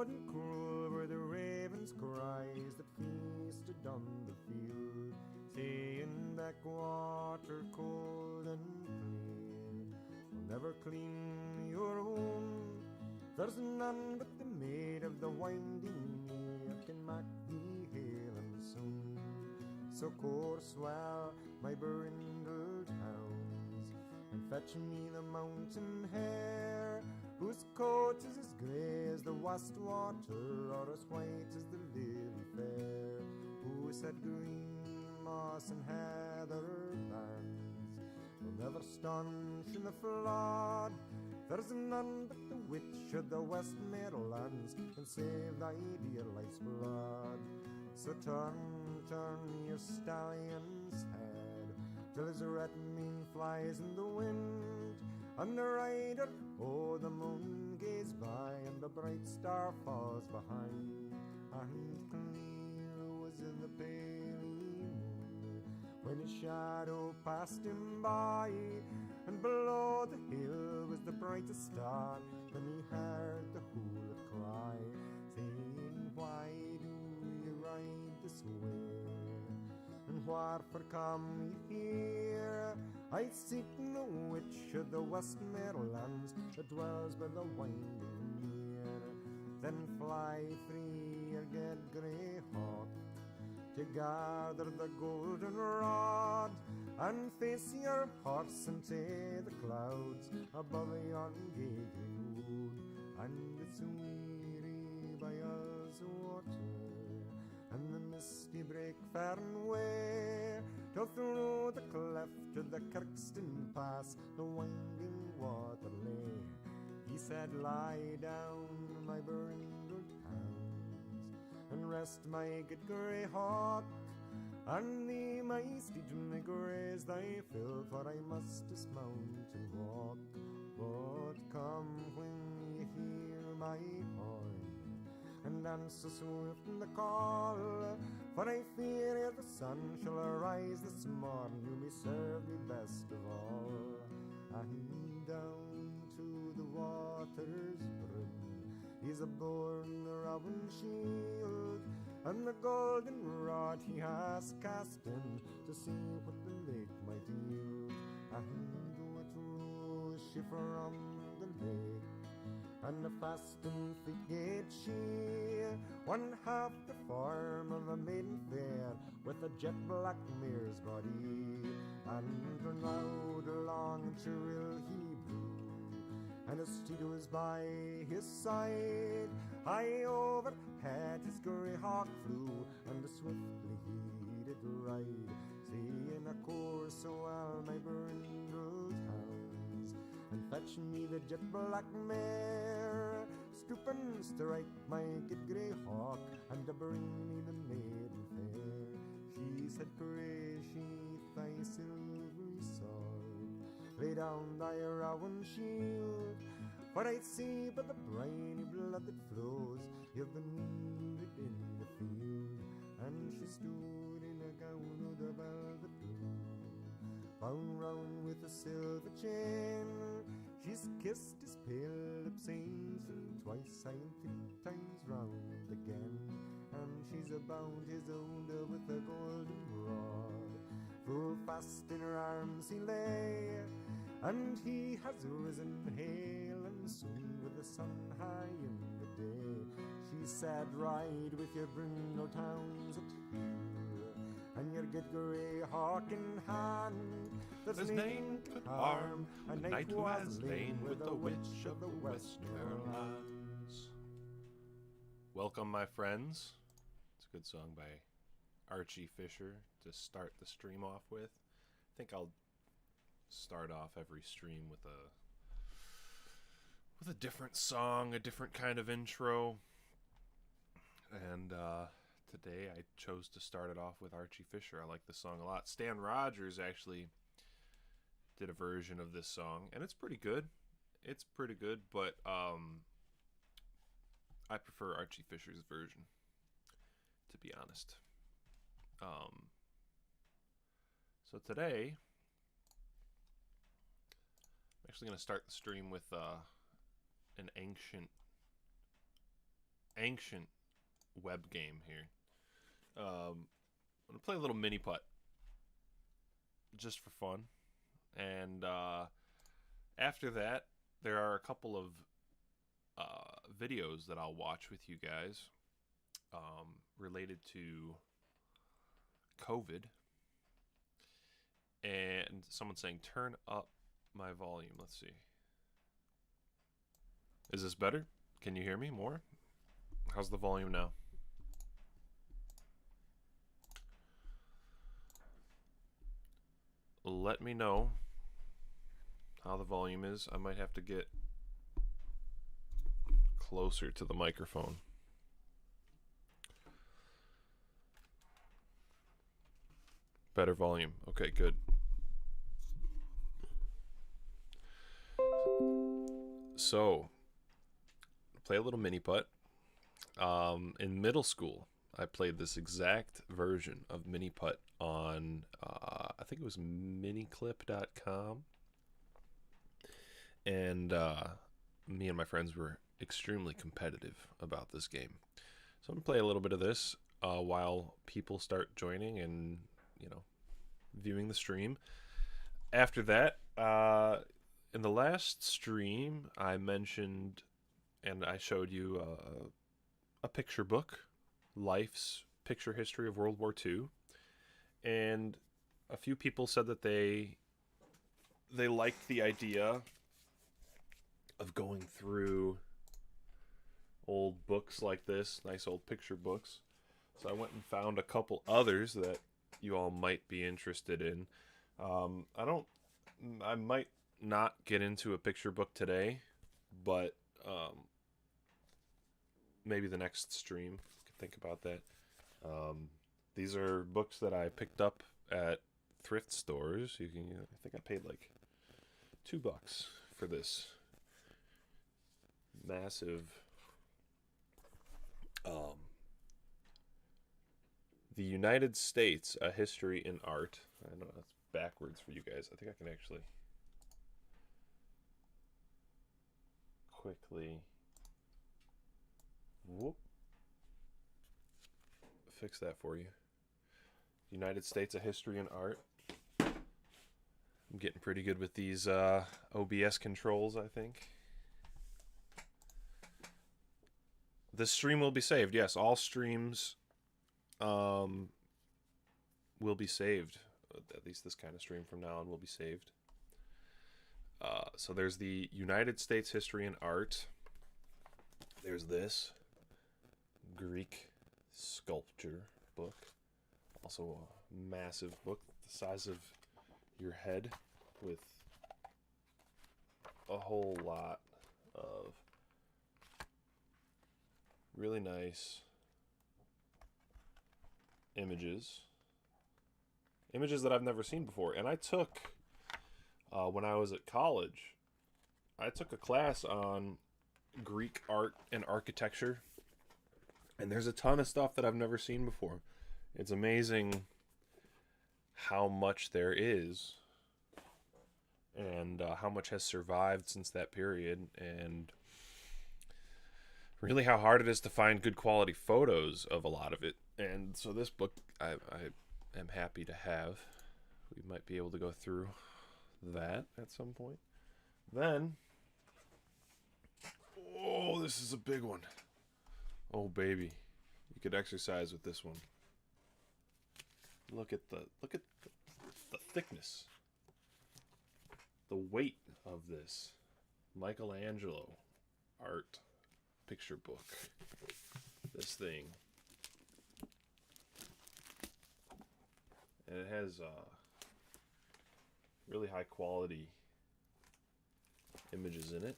loud and cruel were the ravens' cries that feasted on the field, saying backwater cold and clear will never clean your wound. There's none but the maid of the winding mere can make thee hail and soon. So course well, my brindled hounds, and fetch me the mountain hare, whose coat is as grey as the west water, or as white as the lily fair, who said green moss and heather bands will never stanch in the flood. There's none but the witch of the West Midlands can save thy dear life's blood. So turn, turn your stallion's head till his red mane flies in the wind, and the rider o'er the moon gaze by, and the bright star falls behind. And clear was in the pale moon when his shadow passed him by, and below the hill was the brightest star when he heard the hullet cry, saying, why do you ride this way, and wherefore come ye here? I seek no witch of the West Midlands that dwells by the winding mere. Then fly free, your good grey hawk, to gather the golden rod, and face your horse into the clouds above yon gay green wood. And it's weary by us water, and the misty brake fern way, till through the cleft of the Kirkston Pass the winding water lay. He said, lie down, my brindled hounds, and rest, my good grey hawk, and thee, my steed, may graze thy fill, for I must dismount and walk. But come when you hear my horn, and answer swift in the call, for I fear ere the sun shall arise this morn, you may serve me best of all. And down to the water's brim is a borne round shield, and the golden rod he has cast in to see what the lake might yield. And what rose she from the lake, and a fastened frigate she, one half the form of a maiden fair, with a jet black mare's body, and her loud, long and shrill he blew, and a steed was by his side. High overhead his grey hawk flew, and swiftly he did ride, saying a course so well, my brindled hounds, and fetch me the jet black mare. Stoop and strike, my good grey hawk, and bring me the maiden fair. She said, pray sheath thy silvery sword, lay down thy rowan shield, for I see by the briny blood that flows, you've been wounded in the field. And she stood in a gown of the velvet blue, bound round with a silver chain. She's kissed his pale lips ancient twice, and 3 times round again. And she's bound his older with a golden rod, full fast in her arms he lay. And he has risen hale and soon, with the sun high in the day. She said, ride with your brindled hounds at heel, and your good grey hawk in hand. There's name could harm a knight who has lain with the witch of the Westmorelands. Welcome, my friends. It's a good song by Archie Fisher to start the stream off with. I think I'll start off every stream with a different song, a different kind of intro. And today I chose to start it off with Archie Fisher. I like this song a lot. Stan Rogers actually did a version of this song, and it's pretty good. It's pretty good, but I prefer Archie Fisher's version, to be honest. So today I'm actually going to start the stream with an ancient ancient web game here. I'm going to play a little mini putt just for fun. And after that, there are a couple of videos that I'll watch with you guys related to COVID. And someone's saying, turn up my volume. Let's see. Is this better? Can you hear me more? How's the volume now? Let me know how the volume is. I might have to get closer to the microphone. Better volume. Okay, good. So, play a little mini putt. In middle school, I played this exact version of mini putt on, I think it was miniclip.com. And me and my friends were extremely competitive about this game. So I'm going to play a little bit of this while people start joining and, viewing the stream. After that, in the last stream, I mentioned and I showed you a picture book, Life's Picture History of World War II. And a few people said that they liked the idea of going through old books like this, nice old picture books. So I went and found a couple others that you all might be interested in. I might not get into a picture book today, but maybe the next stream. Think about that. These are books that I picked up at thrift stores. I think I paid like $2 for this massive The United States, A History in Art. I know that's backwards for you guys. I think I can actually quickly fix that for you. United States, A History in Art. I'm getting pretty good with these OBS controls, I think. This stream will be saved. Yes, all streams will be saved. At least this kind of stream from now on will be saved. So there's the United States History and Art. There's this Greek sculpture book. Also a massive book the size of your head with a whole lot of really nice images that I've never seen before. And I took when I was at college, I took a class on Greek art and architecture, and there's a ton of stuff that I've never seen before. It's amazing how much there is and how much has survived since that period, and really how hard it is to find good quality photos of a lot of it. And so this book I am happy to have. We might be able to go through that at some point. Then, oh, this is a big one. Oh baby, you could exercise with this one. Look at the thickness, the weight of this Michelangelo art picture book. This thing, and it has really high quality images in it.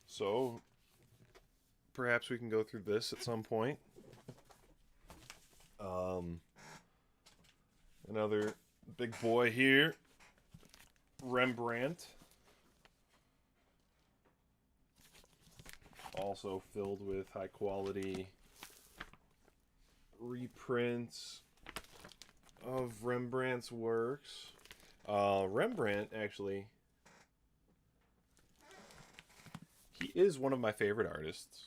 So perhaps we can go through this at some point. Another big boy here, Rembrandt. Also filled with high quality reprints of Rembrandt's works. Rembrandt, actually, he is one of my favorite artists.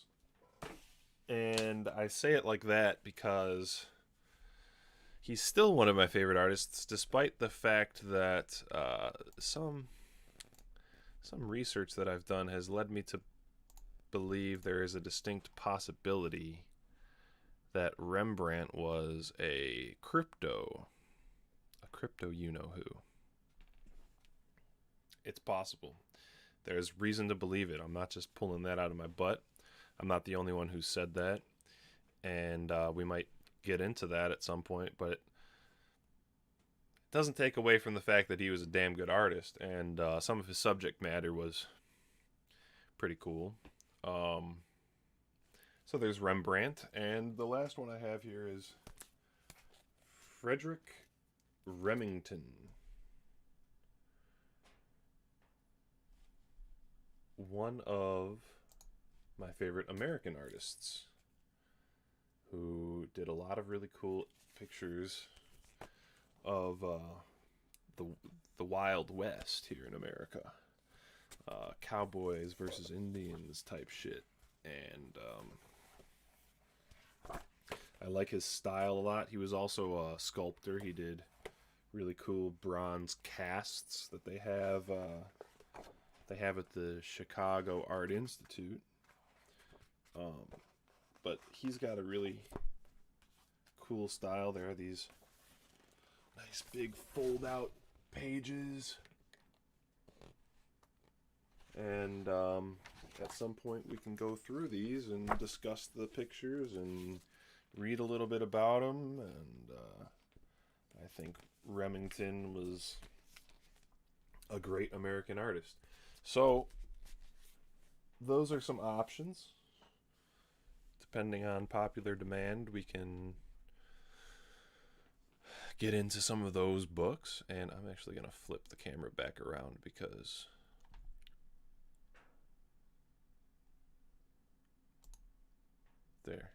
And I say it like that because he's still one of my favorite artists, despite the fact that some research that I've done has led me to believe there is a distinct possibility that Rembrandt was a crypto you-know-who. It's possible. There's reason to believe it. I'm not just pulling that out of my butt. I'm not the only one who said that. And we might get into that at some point, but it doesn't take away from the fact that he was a damn good artist, and some of his subject matter was pretty cool. So there's Rembrandt, and the last one I have here is Frederick Remington. One of my favorite American artists who did a lot of really cool pictures of the Wild West here in America. Cowboys versus Indians type shit. And I like his style a lot. He was also a sculptor. He did really cool bronze casts that they have at the Chicago Art Institute. But he's got a really cool style. There are these nice big fold out pages. And at some point we can go through these and discuss the pictures and read a little bit about them. And I think Remington was a great American artist. So those are some options. Depending on popular demand, we can get into some of those books. And I'm actually going to flip the camera back around because there.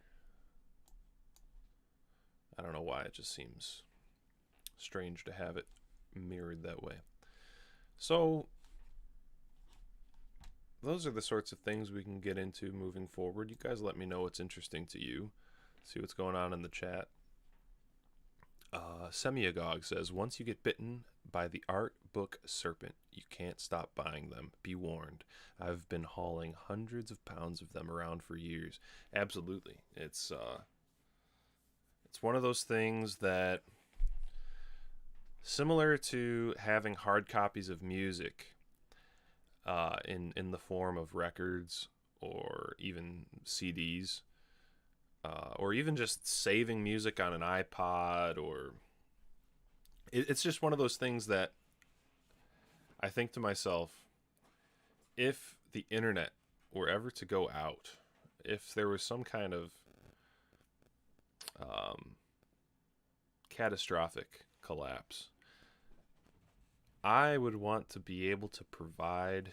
I don't know why, it just seems strange to have it mirrored that way. So those are the sorts of things we can get into moving forward. You guys let me know what's interesting to you. See what's going on in the chat. Semiagog says, once you get bitten by the art book serpent, you can't stop buying them. Be warned. I've been hauling hundreds of pounds of them around for years. Absolutely. It's one of those things that, similar to having hard copies of music, in the form of records or even CDs, or even just saving music on an iPod, or it's just one of those things that I think to myself, if the internet were ever to go out, if there was some kind of catastrophic collapse, I would want to be able to provide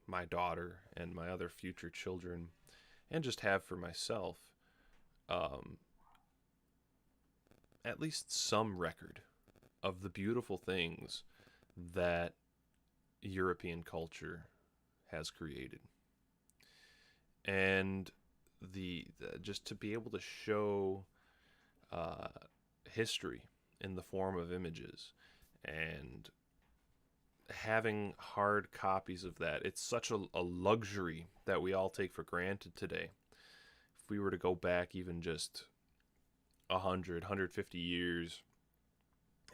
my daughter and my other future children, and just have for myself, at least some record of the beautiful things that European culture has created. And the just to be able to show history in the form of images, and having hard copies of that, it's such a luxury that we all take for granted today. If we were to go back even just 150 years,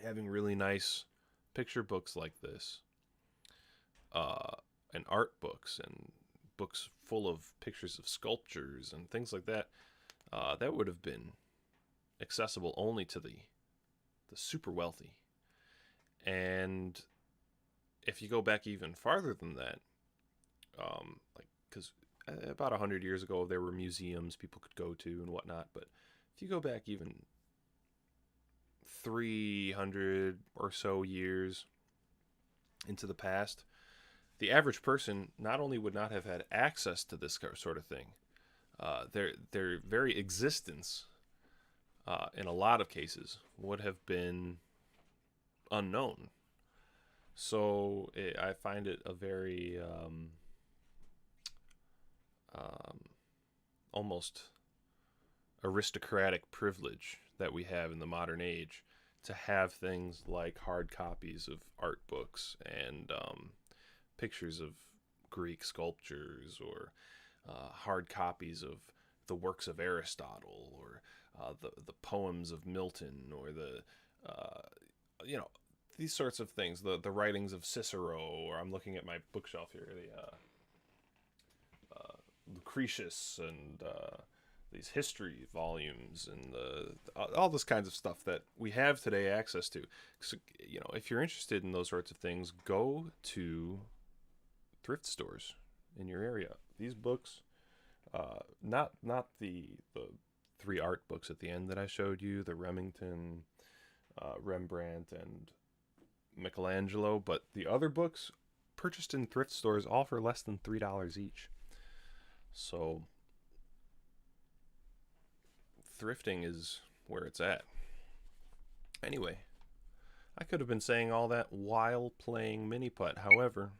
having really nice picture books like this, and art books, and books full of pictures of sculptures and things like that, that would have been accessible only to the super wealthy. And if you go back even farther than that, because about 100 years ago there were museums people could go to and whatnot, but if you go back even 300 or so years into the past, the average person not only would not have had access to this sort of thing, their very existence, in a lot of cases, would have been unknown. So I find it a very almost aristocratic privilege that we have in the modern age to have things like hard copies of art books and pictures of Greek sculptures, or hard copies of the works of Aristotle, or the poems of Milton, or the you know, these sorts of things, the writings of Cicero, or I'm looking at my bookshelf here, the Lucretius, and these history volumes, and all this kinds of stuff that we have today access to. So, you know, if you're interested in those sorts of things, go to thrift stores in your area. These books, not the 3 art books at the end that I showed you, the Remington, Rembrandt, and Michelangelo, but the other books purchased in thrift stores, all for less than $3 each. So thrifting is where it's at. Anyway, I could have been saying all that while playing mini putt. However,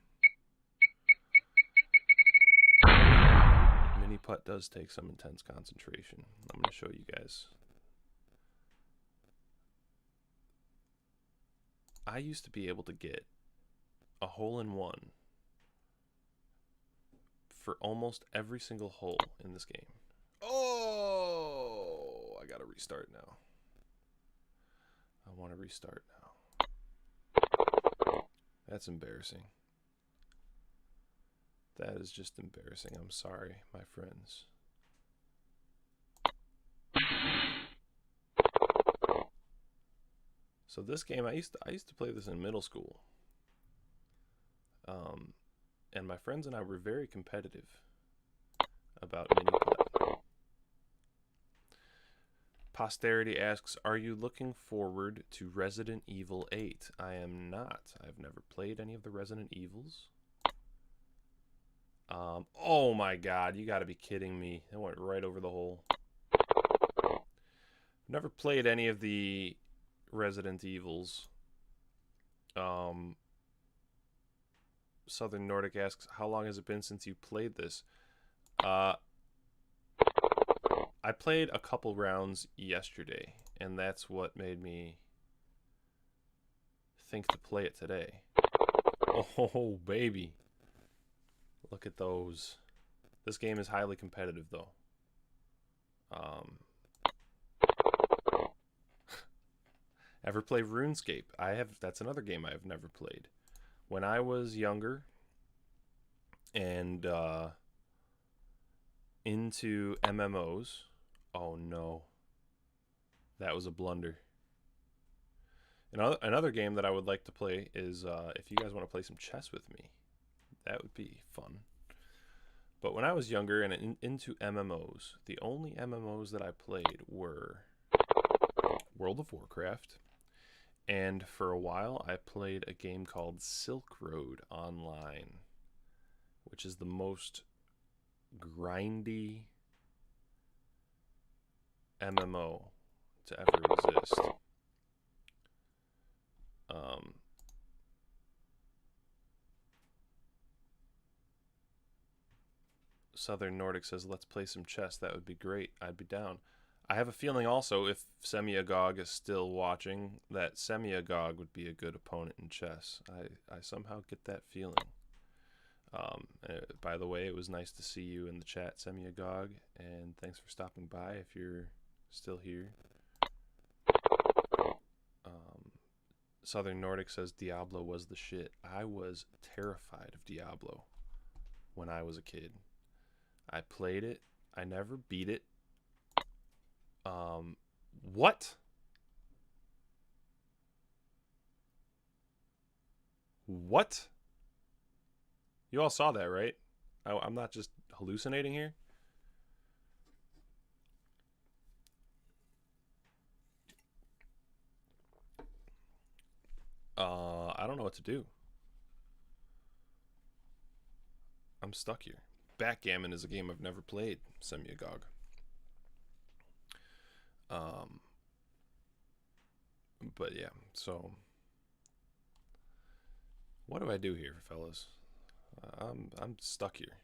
mini putt does take some intense concentration. I'm going to show you guys. I used to be able to get a hole-in-one for almost every single hole in this game. Oh, I gotta restart now. I want to restart now. That's embarrassing. That is just embarrassing. I'm sorry, my friends. So this game, I used to play this in middle school. And my friends and I were very competitive about mini putt. Posterity asks, are you looking forward to Resident Evil 8? I am not. I've never played any of the Resident Evils. Oh my god, you gotta be kidding me. It went right over the hole. Never played any of the Resident Evils. Southern Nordic asks, how long has it been since you played this? I played a couple rounds yesterday, and that's what made me think to play it today. Oh, baby. Look at those. This game is highly competitive, though. Ever play RuneScape? I have. That's another game I have never played. When I was younger and into MMOs, oh no, that was a blunder. Another game that I would like to play is if you guys want to play some chess with me, that would be fun. But when I was younger and into MMOs, the only MMOs that I played were World of Warcraft. And for a while, I played a game called Silk Road Online, which is the most grindy MMO to ever exist. Southern Nordic says, let's play some chess. That would be great. I'd be down. I have a feeling also, if Semiagog is still watching, that Semiagog would be a good opponent in chess. I somehow get that feeling. By the way, it was nice to see you in the chat, Semiagog, and thanks for stopping by if you're still here. Southern Nordic says Diablo was the shit. I was terrified of Diablo when I was a kid. I played it. I never beat it. What? What? You all saw that, right? I'm not just hallucinating here. I don't know what to do. I'm stuck here. Backgammon is a game I've never played, Semiagog. But yeah, so what do I do here, fellas? I'm stuck here.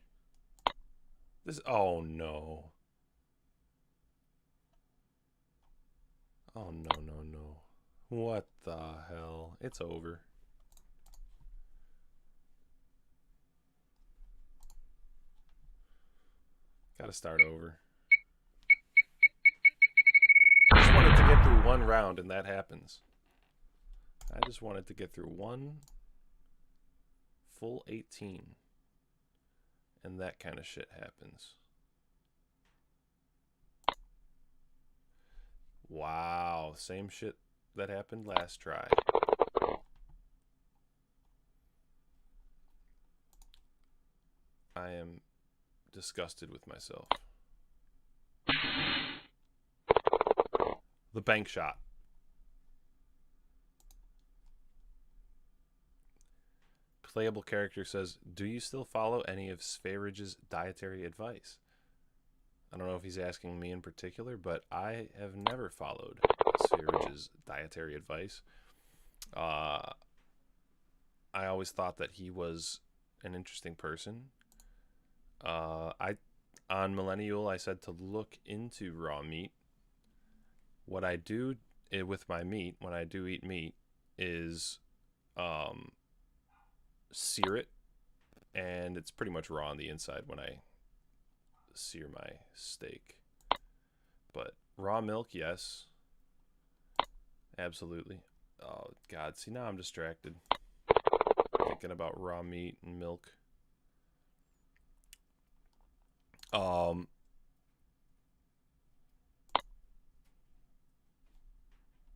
Oh no. Oh, no, no, no. What the hell? It's over. Gotta start over. I just wanted to get through one round, and that happens. I just wanted to get through one full 18, and that kind of shit happens. Wow, same shit that happened last try. I am disgusted with myself. The bank shot. Playable character says, do you still follow any of Spherage's dietary advice? I don't know if he's asking me in particular, but I have never followed Spherage's dietary advice. I always thought that he was an interesting person. On Millennial, I said to look into raw meat. What I do with my meat, when I do eat meat, is sear it, and it's pretty much raw on the inside when I sear my steak. But raw milk, yes, absolutely. Oh God, see, now I'm distracted thinking about raw meat and milk.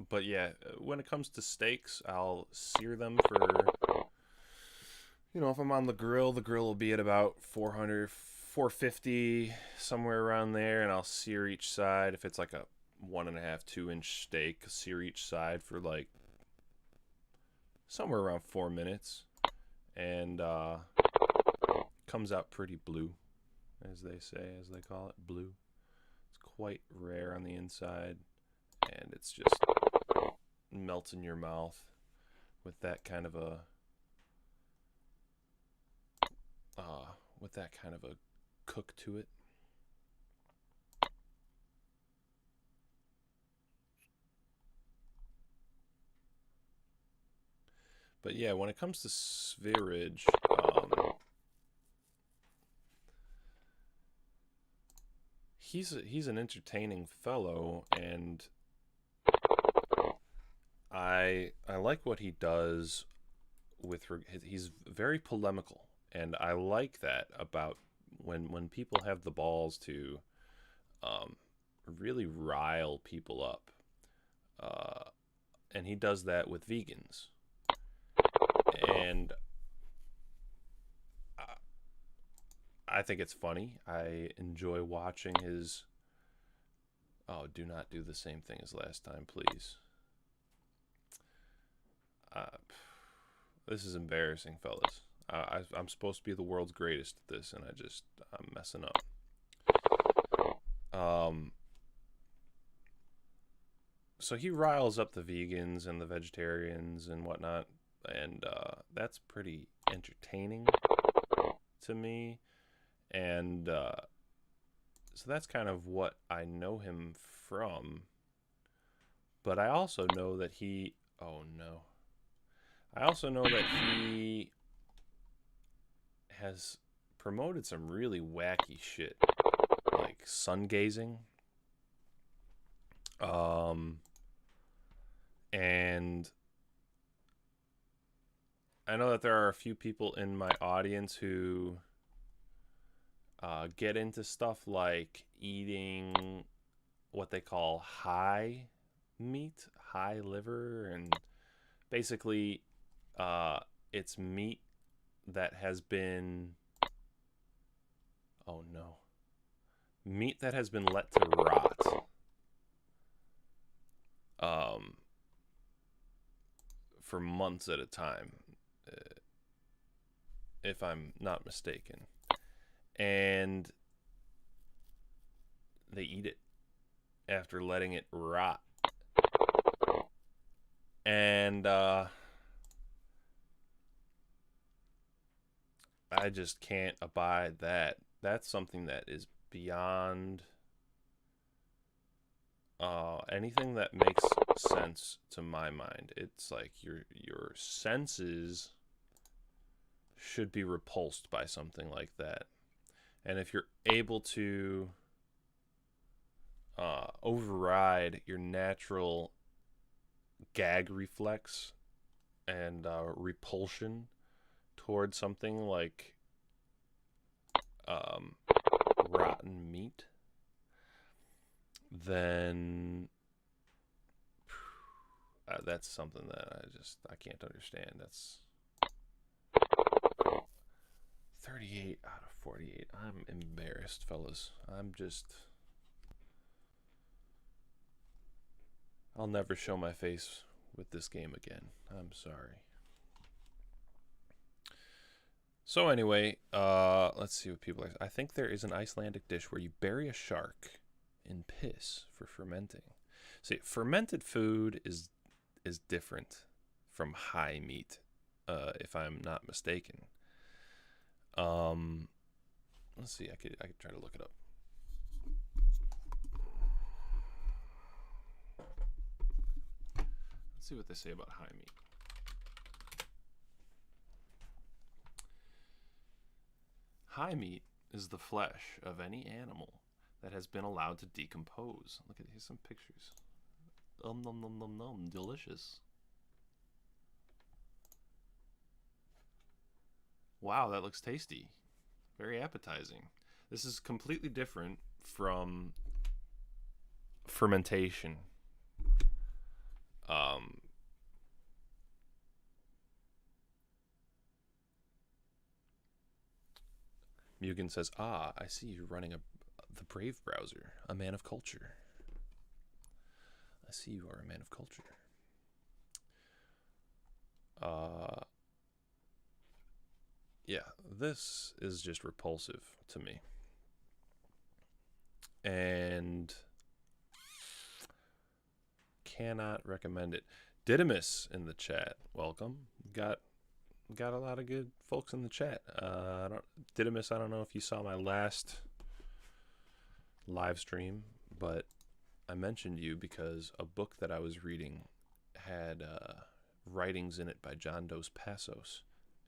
But yeah, when it comes to steaks, I'll sear them for, if I'm on the grill will be at about 400, 450, somewhere around there, and I'll sear each side. If it's like a 1.5, 2-inch steak, sear each side for like somewhere around 4 minutes, and comes out pretty blue, as they call it, blue. It's quite rare on the inside, and it's just melts in your mouth with that kind of a cook to it. But yeah, when it comes to Sphirage, he's an entertaining fellow, and I like what he does he's very polemical, and I like that about when people have the balls to really rile people up, and he does that with vegans, and I think it's funny. I enjoy watching his. Oh, do not do the same thing as last time, please. This is embarrassing, fellas. I'm supposed to be the world's greatest at this, and I'm messing up. So he riles up the vegans and the vegetarians and whatnot, and that's pretty entertaining to me. And so that's kind of what I know him from. But I also know that he... Oh, no. I also know that he has promoted some really wacky shit, like sun gazing. And I know that there are a few people in my audience who get into stuff like eating what they call high meat, high liver, and basically it's meat that has been meat that has been let to rot for months at a time, if I'm not mistaken, and they eat it after letting it rot. And I just can't abide that. That's something that is beyond anything that makes sense to my mind. It's like your senses should be repulsed by something like that. And if you're able to override your natural gag reflex and repulsion towards something like rotten meat, then that's something that I can't understand. That's 38 out of 48. I'm embarrassed, fellas. I'll never show my face with this game again. I'm sorry. So anyway, let's see what people are. I think there is an Icelandic dish where you bury a shark in piss for fermenting. See, fermented food is different from high meat, if I'm not mistaken. Let's see. I could try to look it up. Let's see what they say about high meat. High meat is the flesh of any animal that has been allowed to decompose. Look at, here's some pictures. Nom nom nom nom, delicious. Wow, that looks tasty. Very appetizing. This is completely different from fermentation. Mugen says, "Ah, I see you're running the Brave browser, a man of culture. I see you are a man of culture." Yeah, this is just repulsive to me. And cannot recommend it. Didymus in the chat, welcome. Got a lot of good folks in the chat. Didymus, I don't know if you saw my last live stream, but I mentioned you because a book that I was reading had writings in it by John Dos Passos,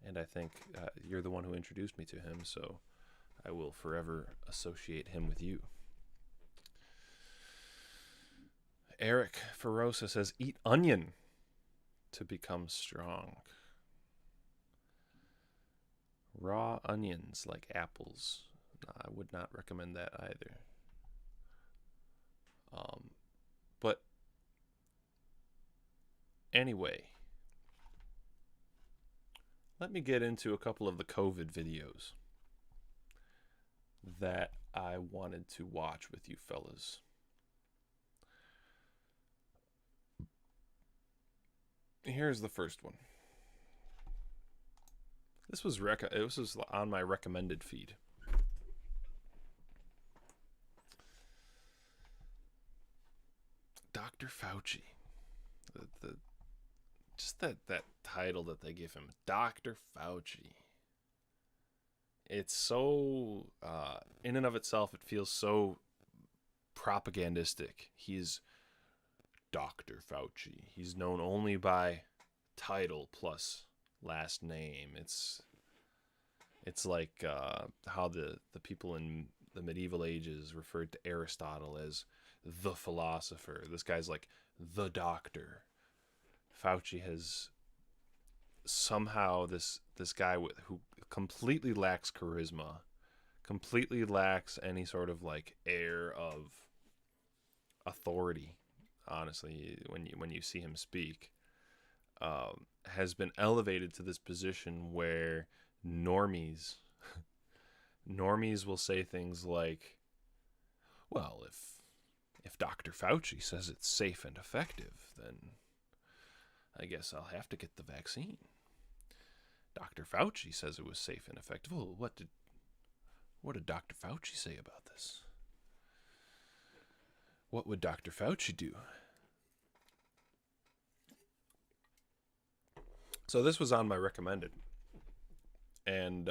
and I think you're the one who introduced me to him, so I will forever associate him with you. Eric Ferosa says, "Eat onion to become strong." Raw onions like apples. I would not recommend that either. But anyway, let me get into a couple of the COVID videos that I wanted to watch with you fellas. Here's the first one. This was on my recommended feed. Dr. Fauci. Just that title that they give him, Dr. Fauci. It's so in and of itself, it feels so propagandistic. He's Dr. Fauci. He's known only by title plus last name. It's like how the people in the medieval ages referred to Aristotle as the philosopher. This guy's like the doctor. Fauci has somehow this guy who completely lacks charisma, completely lacks any sort of like air of authority. Honestly, when you see him speak, has been elevated to this position where normies will say things like, "Well, if Dr. Fauci says it's safe and effective, then I guess I'll have to get the vaccine. Dr. Fauci says it was safe and effective. Well, what did Dr. Fauci say about this? What would Dr. Fauci do?" So this was on my recommended. And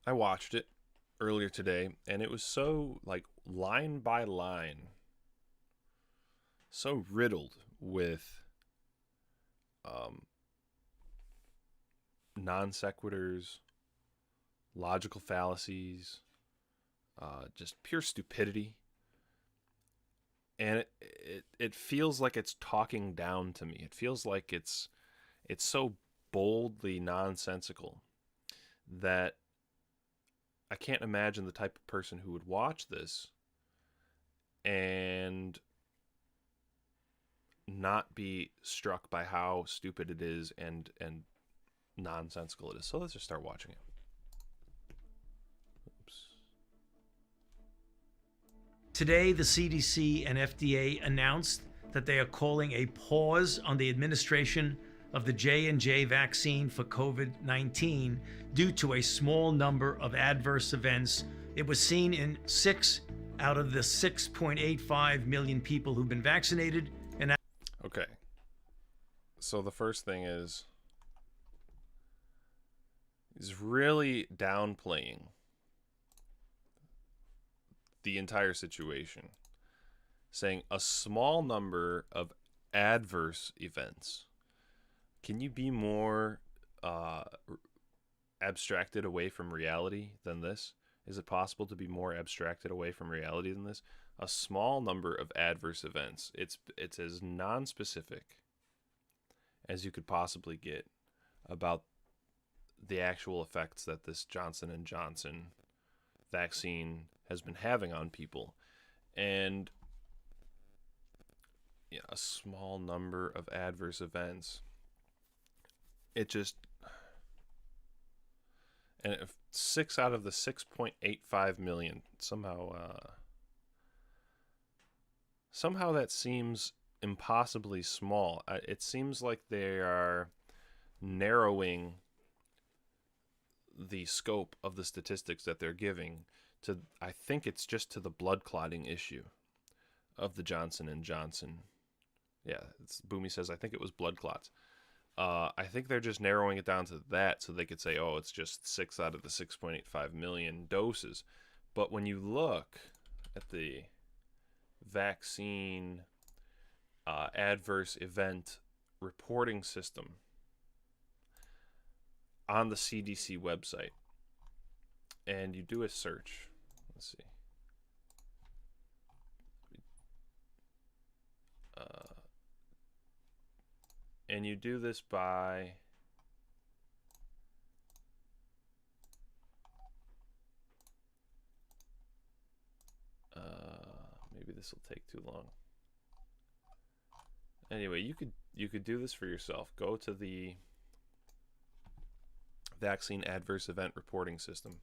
I watched it. earlier today, and it was so, like, line by line, so riddled with non sequiturs, logical fallacies, just pure stupidity. And it feels like it's talking down to me. It feels like it's so boldly nonsensical that I can't imagine the type of person who would watch this and not be struck by how stupid it is and nonsensical it is. So let's just start watching it. Oops. Today, the CDC and FDA announced that they are calling a pause on the administration of the J&J vaccine for COVID-19 due to a small number of adverse events. It was seen in 6 out of the 6.85 million people who've been vaccinated. And okay. So the first thing is really downplaying the entire situation, saying a small number of adverse events. Can you be more abstracted away from reality than this? Is it possible to be more abstracted away from reality than this? A small number of adverse events. It's as non-specific as you could possibly get about the actual effects that this Johnson & Johnson vaccine has been having on people. And yeah, a small number of adverse events. It just, and if 6 out of the 6.85 million, somehow that seems impossibly small. It seems like they are narrowing the scope of the statistics that they're giving to, I think it's just to the blood clotting issue of the Johnson & Johnson. Yeah, Boomy says, I think it was blood clots. I think they're just narrowing it down to that so they could say, oh, it's just 6 out of the 6.85 million doses. But when you look at the vaccine adverse event reporting system on the CDC website, and you do a search, let's see. And you do this by maybe this will take too long. Anyway, you could do this for yourself. Go to the vaccine adverse event reporting system.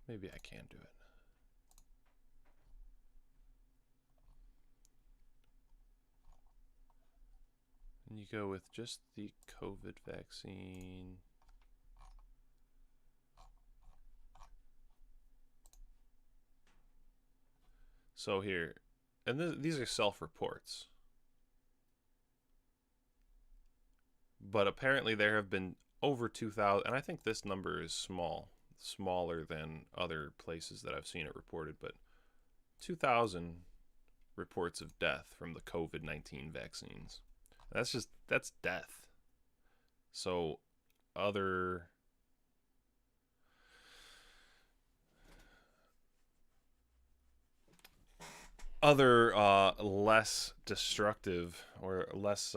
Maybe I can do it. And you go with just the COVID vaccine. So here, and these are self-reports. But apparently there have been over 2,000, and I think this number is smaller than other places that I've seen it reported, but 2,000 reports of death from the COVID-19 vaccines. That's death. So other less destructive or less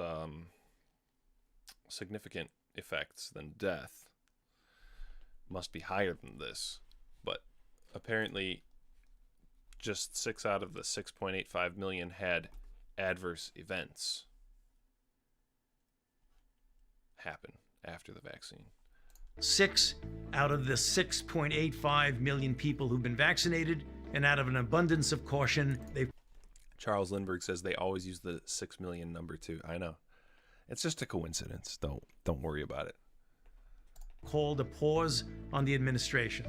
significant effects than death must be higher than this. But apparently just 6 out of the 6.85 million had adverse events happen after the vaccine. 6 out of the 6.85 million people who've been vaccinated, and out of an abundance of caution, they've... Charles Lindbergh says they always use the 6 million number too. I know. It's just a coincidence. Don't worry about it. Called a pause on the administration.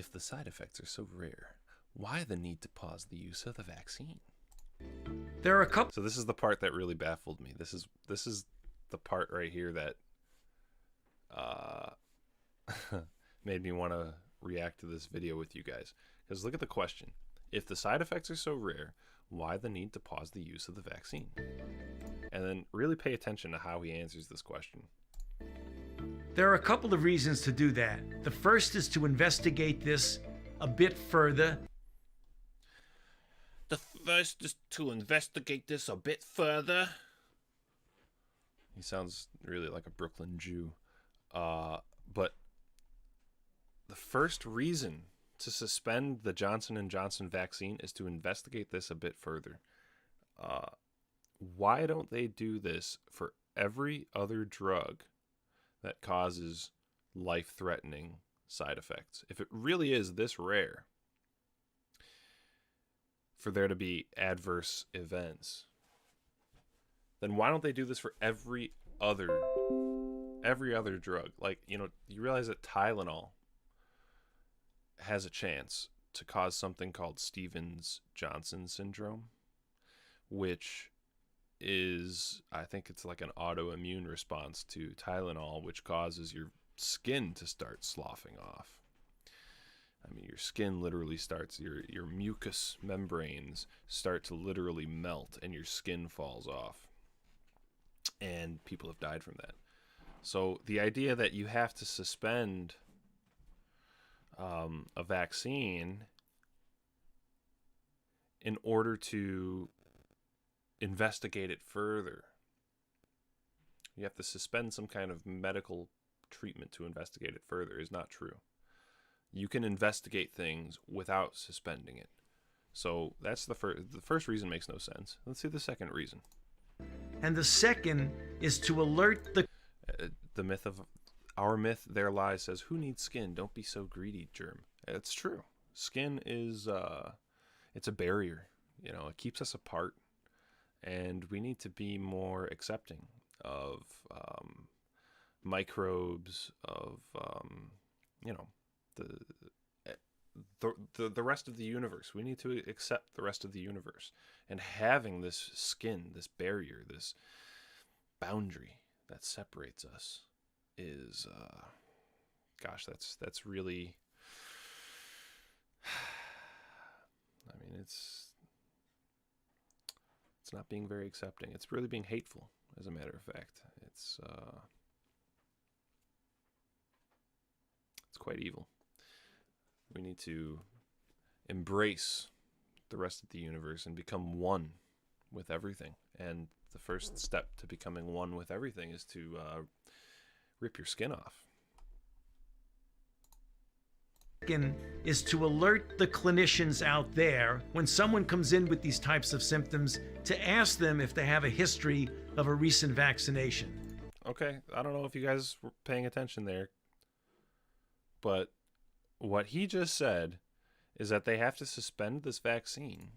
If the side effects are so rare, why the need to pause the use of the vaccine? There are a couple. So this is the part that really baffled me. This is the part right here that made me want to react to this video with you guys. Because look at the question. If the side effects are so rare, why the need to pause the use of the vaccine? And then really pay attention to how he answers this question. There are a couple of reasons to do that. The first is to investigate this a bit further. The first is to investigate this a bit further. He sounds really like a Brooklyn Jew. But the first reason to suspend the Johnson & Johnson vaccine is to investigate this a bit further. Why don't they do this for every other drug that causes life-threatening side effects? If it really is this rare for there to be adverse events, then why don't they do this for every other drug? Like, you realize that Tylenol has a chance to cause something called Stevens-Johnson syndrome, which is, I think it's like an autoimmune response to Tylenol, which causes your skin to start sloughing off. I mean, your skin literally starts, your mucous membranes start to literally melt and your skin falls off. And people have died from that. So the idea that you have to suspend a vaccine in order to investigate it further, you have to suspend some kind of medical treatment to investigate it further, is not true. You can investigate things without suspending it. So that's the first reason makes no sense. Let's see the second reason. And the second is to alert the myth of our myth there lies says, who needs skin? Don't be so greedy, Germ. It's true. Skin is it's a barrier. It keeps us apart, and we need to be more accepting of microbes, of the rest of the universe. We need to accept the rest of the universe, and having this skin, this barrier, this boundary that separates us is gosh, that's really, I mean, it's not being very accepting. It's really being hateful, as a matter of fact. It's quite evil. We need to embrace the rest of the universe and become one with everything. And the first step to becoming one with everything is to rip your skin off. Is to alert the clinicians out there when someone comes in with these types of symptoms to ask them if they have a history of a recent vaccination. Okay, I don't know if you guys were paying attention there, but what he just said is that they have to suspend this vaccine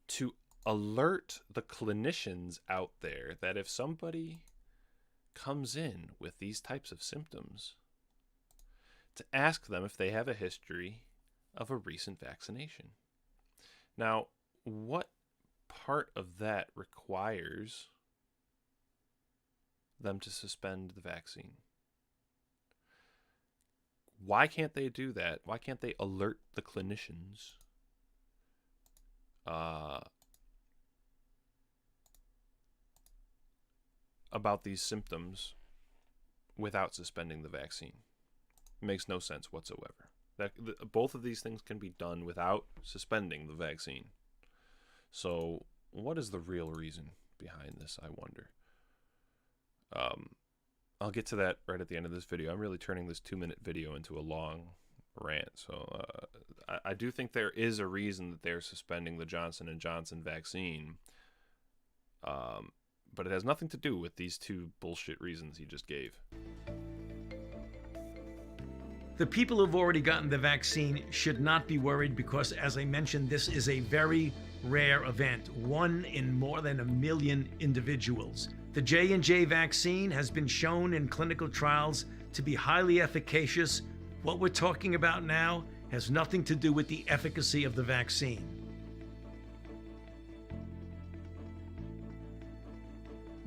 to alert the clinicians out there that if somebody comes in with these types of symptoms, to ask them if they have a history of a recent vaccination. Now, what part of that requires them to suspend the vaccine? Why can't they do that? Why can't they alert the clinicians about these symptoms without suspending the vaccine? It makes no sense whatsoever. Both of these things can be done without suspending the vaccine. So what is the real reason behind this, I wonder? I'll get to that right at the end of this video. I'm really turning this 2-minute video into a long rant. So I do think there is a reason that they're suspending the Johnson & Johnson vaccine. But it has nothing to do with these two bullshit reasons he just gave. The people who've already gotten the vaccine should not be worried because, as I mentioned, this is a very rare event, 1 in more than 1 million individuals. The J&J vaccine has been shown in clinical trials to be highly efficacious What we're talking about now has nothing to do with the efficacy of the vaccine.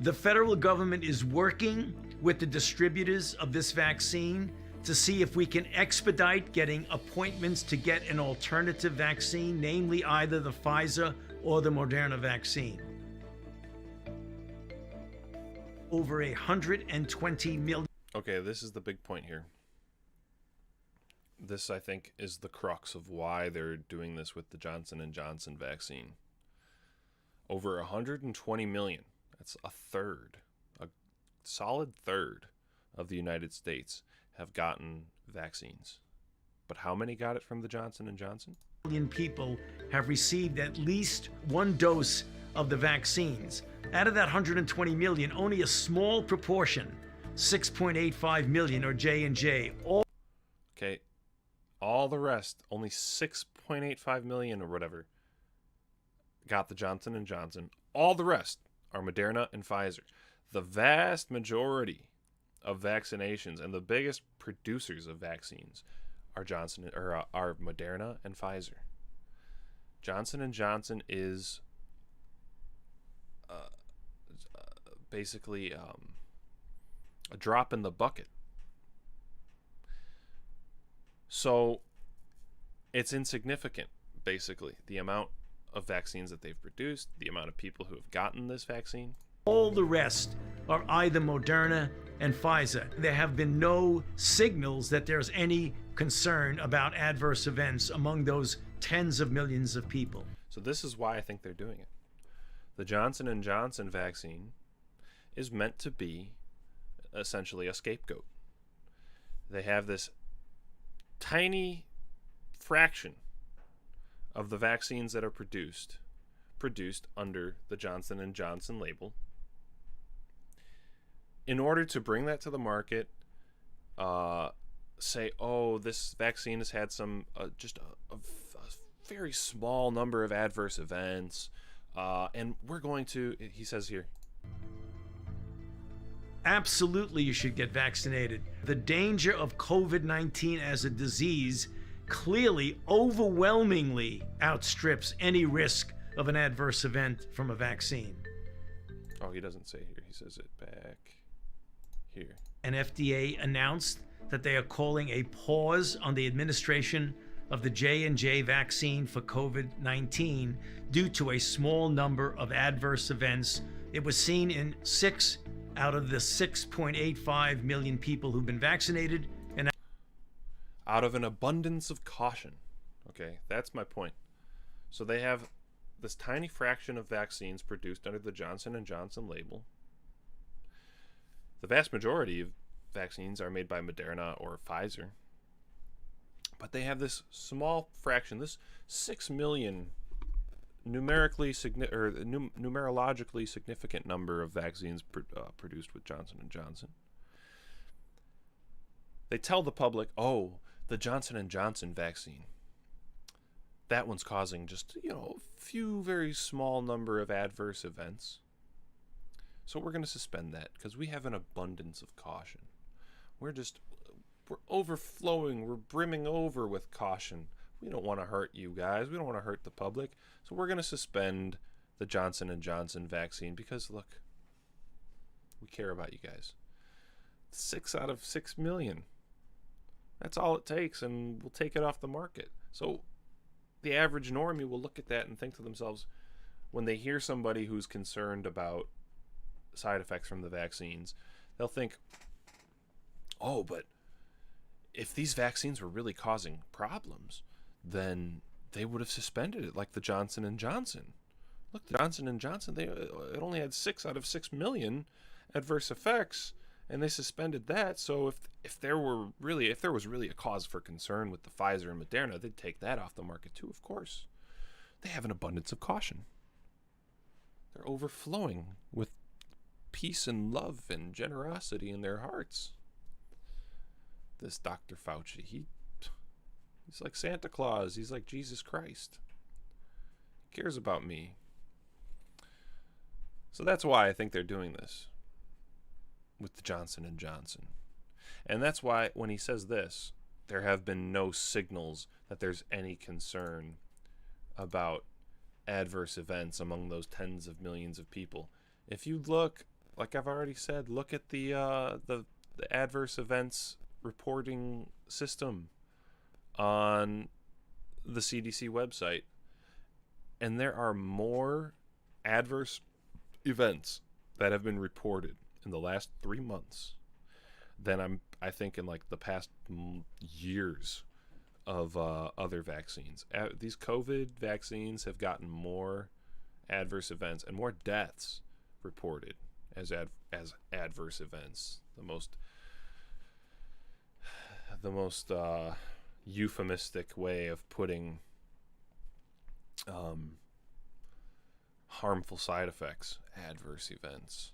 The federal government is working with the distributors of this vaccine to see if we can expedite getting appointments to get an alternative vaccine, namely either the Pfizer or the Moderna vaccine. Over 120 million. Okay, this is the big point here. This, I think, is the crux of why they're doing this with the Johnson & Johnson vaccine. Over 120 million. That's a third, a solid third of the United States have gotten vaccines. But how many got it from the Johnson & Johnson? Million people have received at least one dose of the vaccines. Out of that 120 million, only a small proportion, 6.85 million, are J&J. Okay, all the rest, only 6.85 million or whatever, got the Johnson & Johnson. All the rest are Moderna and Pfizer. The vast majority of vaccinations and the biggest producers of vaccines are are Moderna and Pfizer. Johnson & Johnson is basically a drop in the bucket. So it's insignificant, basically, the amount of vaccines that they've produced, the amount of people who have gotten this vaccine. All the rest are either Moderna and Pfizer. There have been no signals that there's any concern about adverse events among those tens of millions of people. So this is why I think they're doing it. The Johnson & Johnson vaccine is meant to be essentially a scapegoat. They have this tiny fraction of the vaccines that are produced under the Johnson & Johnson label. In order to bring that to the market, say, oh, this vaccine has had some just a very small number of adverse events, and we're going to, he says here, absolutely you should get vaccinated. The danger of COVID-19 as a disease clearly overwhelmingly outstrips any risk of an adverse event from a vaccine. Oh, he doesn't say here. He says it back here. And FDA announced that they are calling a pause on the administration of the J&J vaccine for COVID-19 due to a small number of adverse events. It was seen in 6 out of the 6.85 million people who've been vaccinated. And out of an abundance of caution. Okay, that's my point. So they have this tiny fraction of vaccines produced under the Johnson & Johnson label. The vast majority of vaccines are made by Moderna or Pfizer. But they have this small fraction, this 6 million numerologically significant number of vaccines produced with Johnson & Johnson. They tell the public, oh, the Johnson & Johnson vaccine, that one's causing just, a few very small number of adverse events. So we're going to suspend that because we have an abundance of caution. We're overflowing. We're brimming over with caution. We don't want to hurt you guys. We don't want to hurt the public. So we're going to suspend the Johnson & Johnson vaccine because, look, we care about you guys. 6 out of 6 million. That's all it takes, and we'll take it off the market. So the average normie will look at that and think to themselves, when they hear somebody who's concerned about side effects from the vaccines, they'll think, oh, but if these vaccines were really causing problems, then they would have suspended it like the Johnson & Johnson. Look, the Johnson & Johnson, it only had 6 out of 6 million adverse effects, and they suspended that. So if there was really a cause for concern with the Pfizer and Moderna, they'd take that off the market too, of course. They have an abundance of caution. They're overflowing with peace and love and generosity in their hearts. This Dr. Fauci, he's like Santa Claus. He's like Jesus Christ. He cares about me. So that's why I think they're doing this with the Johnson & Johnson. And that's why when he says this, there have been no signals that there's any concern about adverse events among those tens of millions of people. If you look, like I've already said, look at the adverse events reporting system on the CDC website, and there are more adverse events that have been reported in the last 3 months than I think in like the past years of other vaccines. These COVID vaccines have gotten more adverse events and more deaths reported as adverse events. The most euphemistic way of putting harmful side effects, adverse events.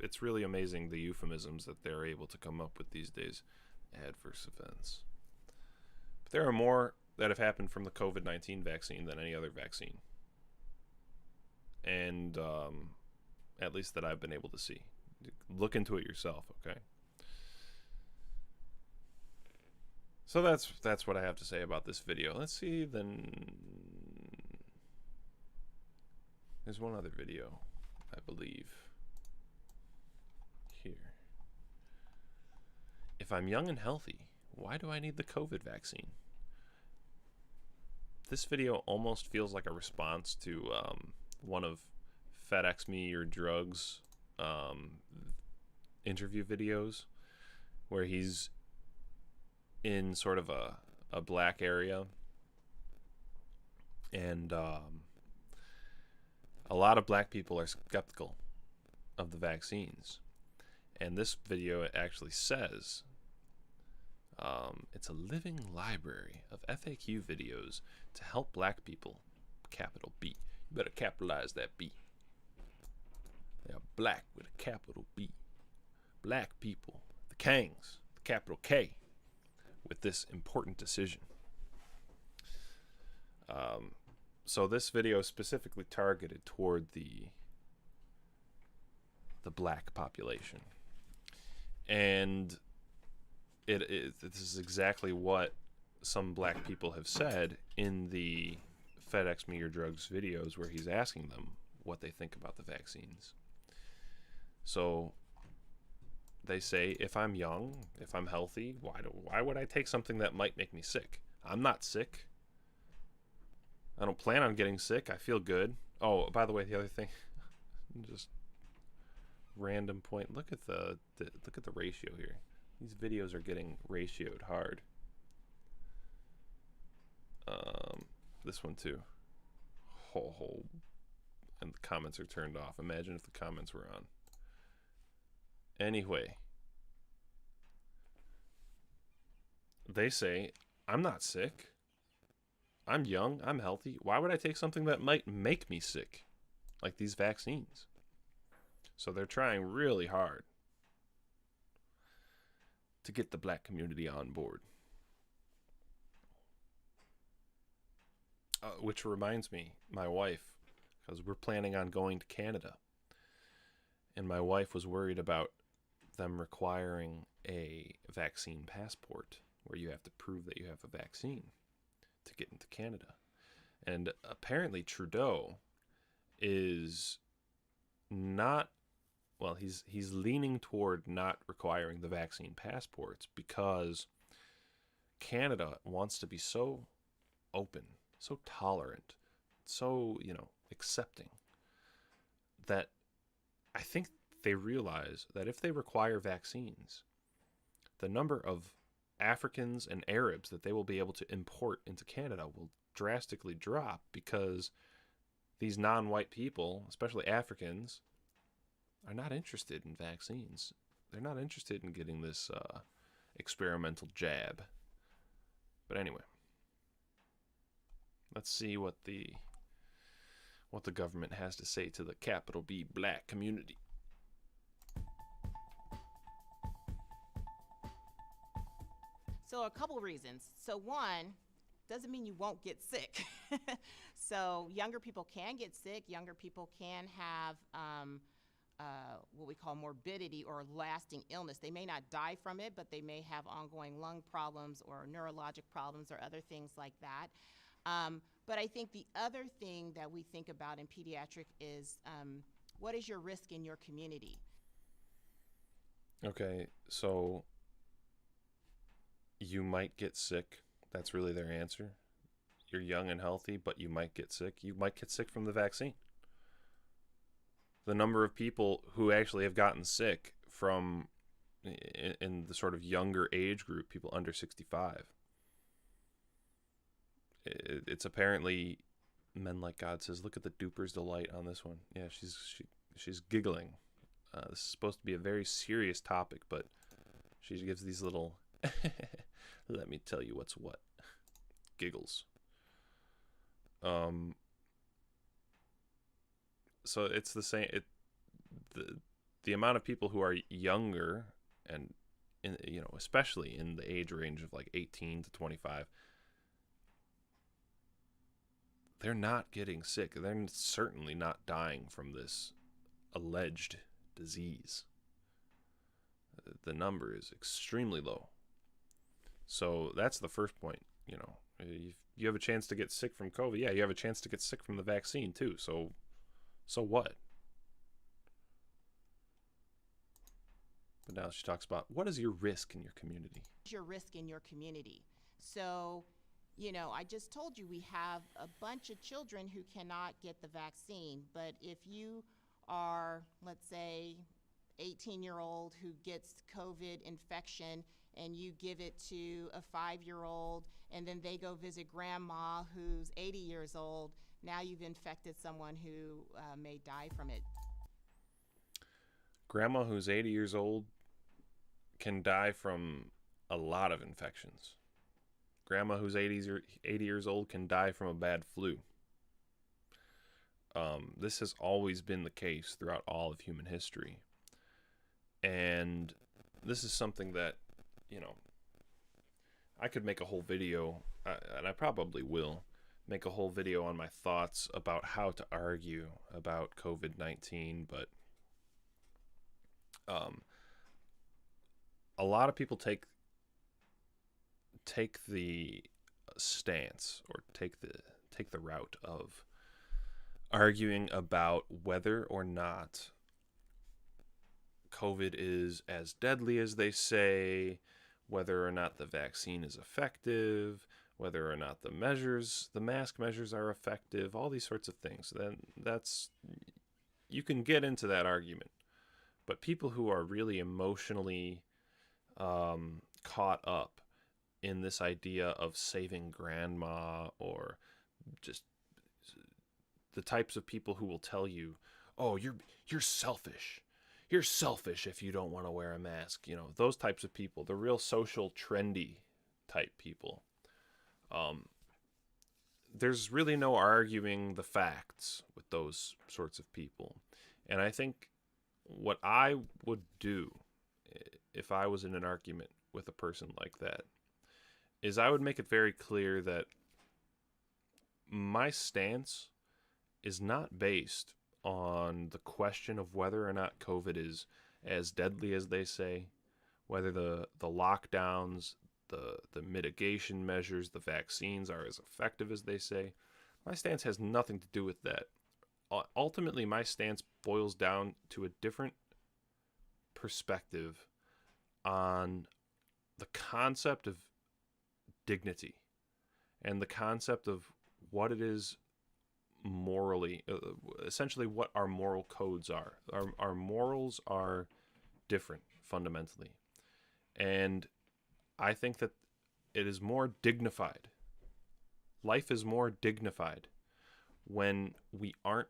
It's really amazing the euphemisms that they're able to come up with these days. Adverse events. But there are more that have happened from the COVID-19 vaccine than any other vaccine. And at least that I've been able to see. Look into it yourself, okay? So that's what I have to say about this video. Let's see, then there's one other video, I believe. Here. If I'm young and healthy, why do I need the COVID vaccine? This video almost feels like a response to one of FedEx Me Your Drugs interview videos where he's in sort of a black area, and a lot of black people are skeptical of the vaccines. And this video actually says it's a living library of FAQ videos to help black people, capital B. You better capitalize that B. They are black with a capital B. Black people, the Kangs, the capital K, with this important decision. So this video is specifically targeted toward the black population. And this is exactly what some black people have said in the FedEx Me Your Drugs videos, where he's asking them what they think about the vaccines. So they say, if I'm young, if I'm healthy, why would I take something that might make me sick? I'm not sick. I don't plan on getting sick. I feel good. Oh, by the way, the other thing, just random point. Look at the ratio here. These videos are getting ratioed hard. This one too. And the comments are turned off. Imagine if the comments were on. Anyway, they say, I'm not sick. I'm young. I'm healthy. Why would I take something that might make me sick? Like these vaccines. So they're trying really hard to get the black community on board. Which reminds me, my wife, because we're planning on going to Canada, and my wife was worried about them requiring a vaccine passport where you have to prove that you have a vaccine to get into Canada. And apparently Trudeau is not, well, he's leaning toward not requiring the vaccine passports because Canada wants to be so open, so tolerant, so, accepting, that I think they realize that if they require vaccines, the number of Africans and Arabs that they will be able to import into Canada will drastically drop, because these non-white people, especially Africans, are not interested in vaccines. They're not interested in getting this experimental jab. But anyway, let's see what the government has to say to the capital B black community. So a couple of reasons. So one, doesn't mean you won't get sick. So younger people can get sick. Younger people can have what we call morbidity or lasting illness. They may not die from it, but they may have ongoing lung problems or neurologic problems or other things like that. But I think the other thing that we think about in pediatric is what is your risk in your community? Okay, so you might get sick. That's really their answer. You're young and healthy, but you might get sick. You might get sick from the vaccine. The number of people who actually have gotten sick from in the sort of younger age group, people under 65. It's apparently Men Like God says, look at the duper's delight on this one. Yeah, she's giggling. This is supposed to be a very serious topic, but she gives these little let me tell you what's what giggles. So it's the same. The amount of people who are younger and especially in the age range of like 18 to 25, they're not getting sick. They're certainly not dying from this alleged disease. The number is extremely low. So that's the first point. If you have a chance to get sick from COVID, yeah, you have a chance to get sick from the vaccine too. So what? But now she talks about, what is your risk in your community? What's your risk in your community? So, I just told you we have a bunch of children who cannot get the vaccine. But if you are, let's say, 18-year-old who gets COVID infection and you give it to a 5-year-old and then they go visit grandma who's 80 years old, now you've infected someone who may die from it. Grandma who's 80 years old can die from a lot of infections. Grandma who's 80 years old can die from a bad flu. This has always been the case throughout all of human history. And this is something that, I could make a whole video, and I probably will, make a whole video on my thoughts about how to argue about COVID-19, but a lot of people take the stance or take the route of arguing about whether or not COVID is as deadly as they say, whether or not the vaccine is effective, whether or not the mask measures are effective, all these sorts of things. Then you can get into that argument. But people who are really emotionally caught up in this idea of saving grandma, or just the types of people who will tell you, oh, you're selfish. You're selfish if you don't want to wear a mask. Those types of people, the real social trendy type people. There's really no arguing the facts with those sorts of people. And I think what I would do if I was in an argument with a person like that is I would make it very clear that my stance is not based on the question of whether or not COVID is as deadly as they say, whether the lockdowns, the mitigation measures, the vaccines are as effective as they say. My stance has nothing to do with that. Ultimately, my stance boils down to a different perspective on the concept of dignity and the concept of what it is morally, essentially what our moral codes are. Our morals are different fundamentally. And I think that it is more dignified. Life is more dignified when we aren't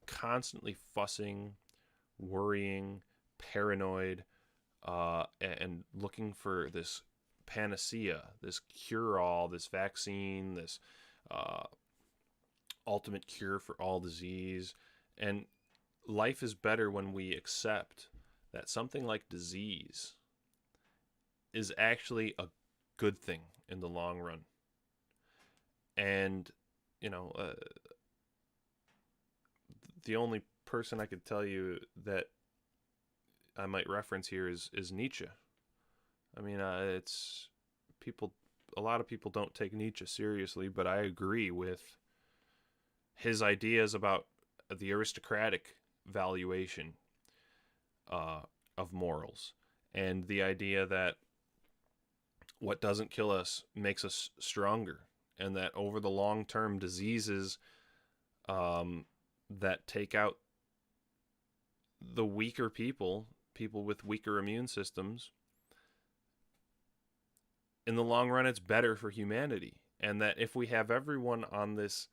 constantly fussing, worrying, paranoid, and looking for this panacea, this cure-all, this vaccine, this ultimate cure for all disease. And life is better when we accept that something like disease is actually a good thing in the long run. And, the only person I could tell you that I might reference here is Nietzsche. I mean, it's people. A lot of people don't take Nietzsche seriously, but I agree with his ideas about the aristocratic valuation of morals, and the idea that what doesn't kill us makes us stronger, and that over the long term, diseases that take out the weaker people with weaker immune systems, in the long run, it's better for humanity. And that if we have everyone on this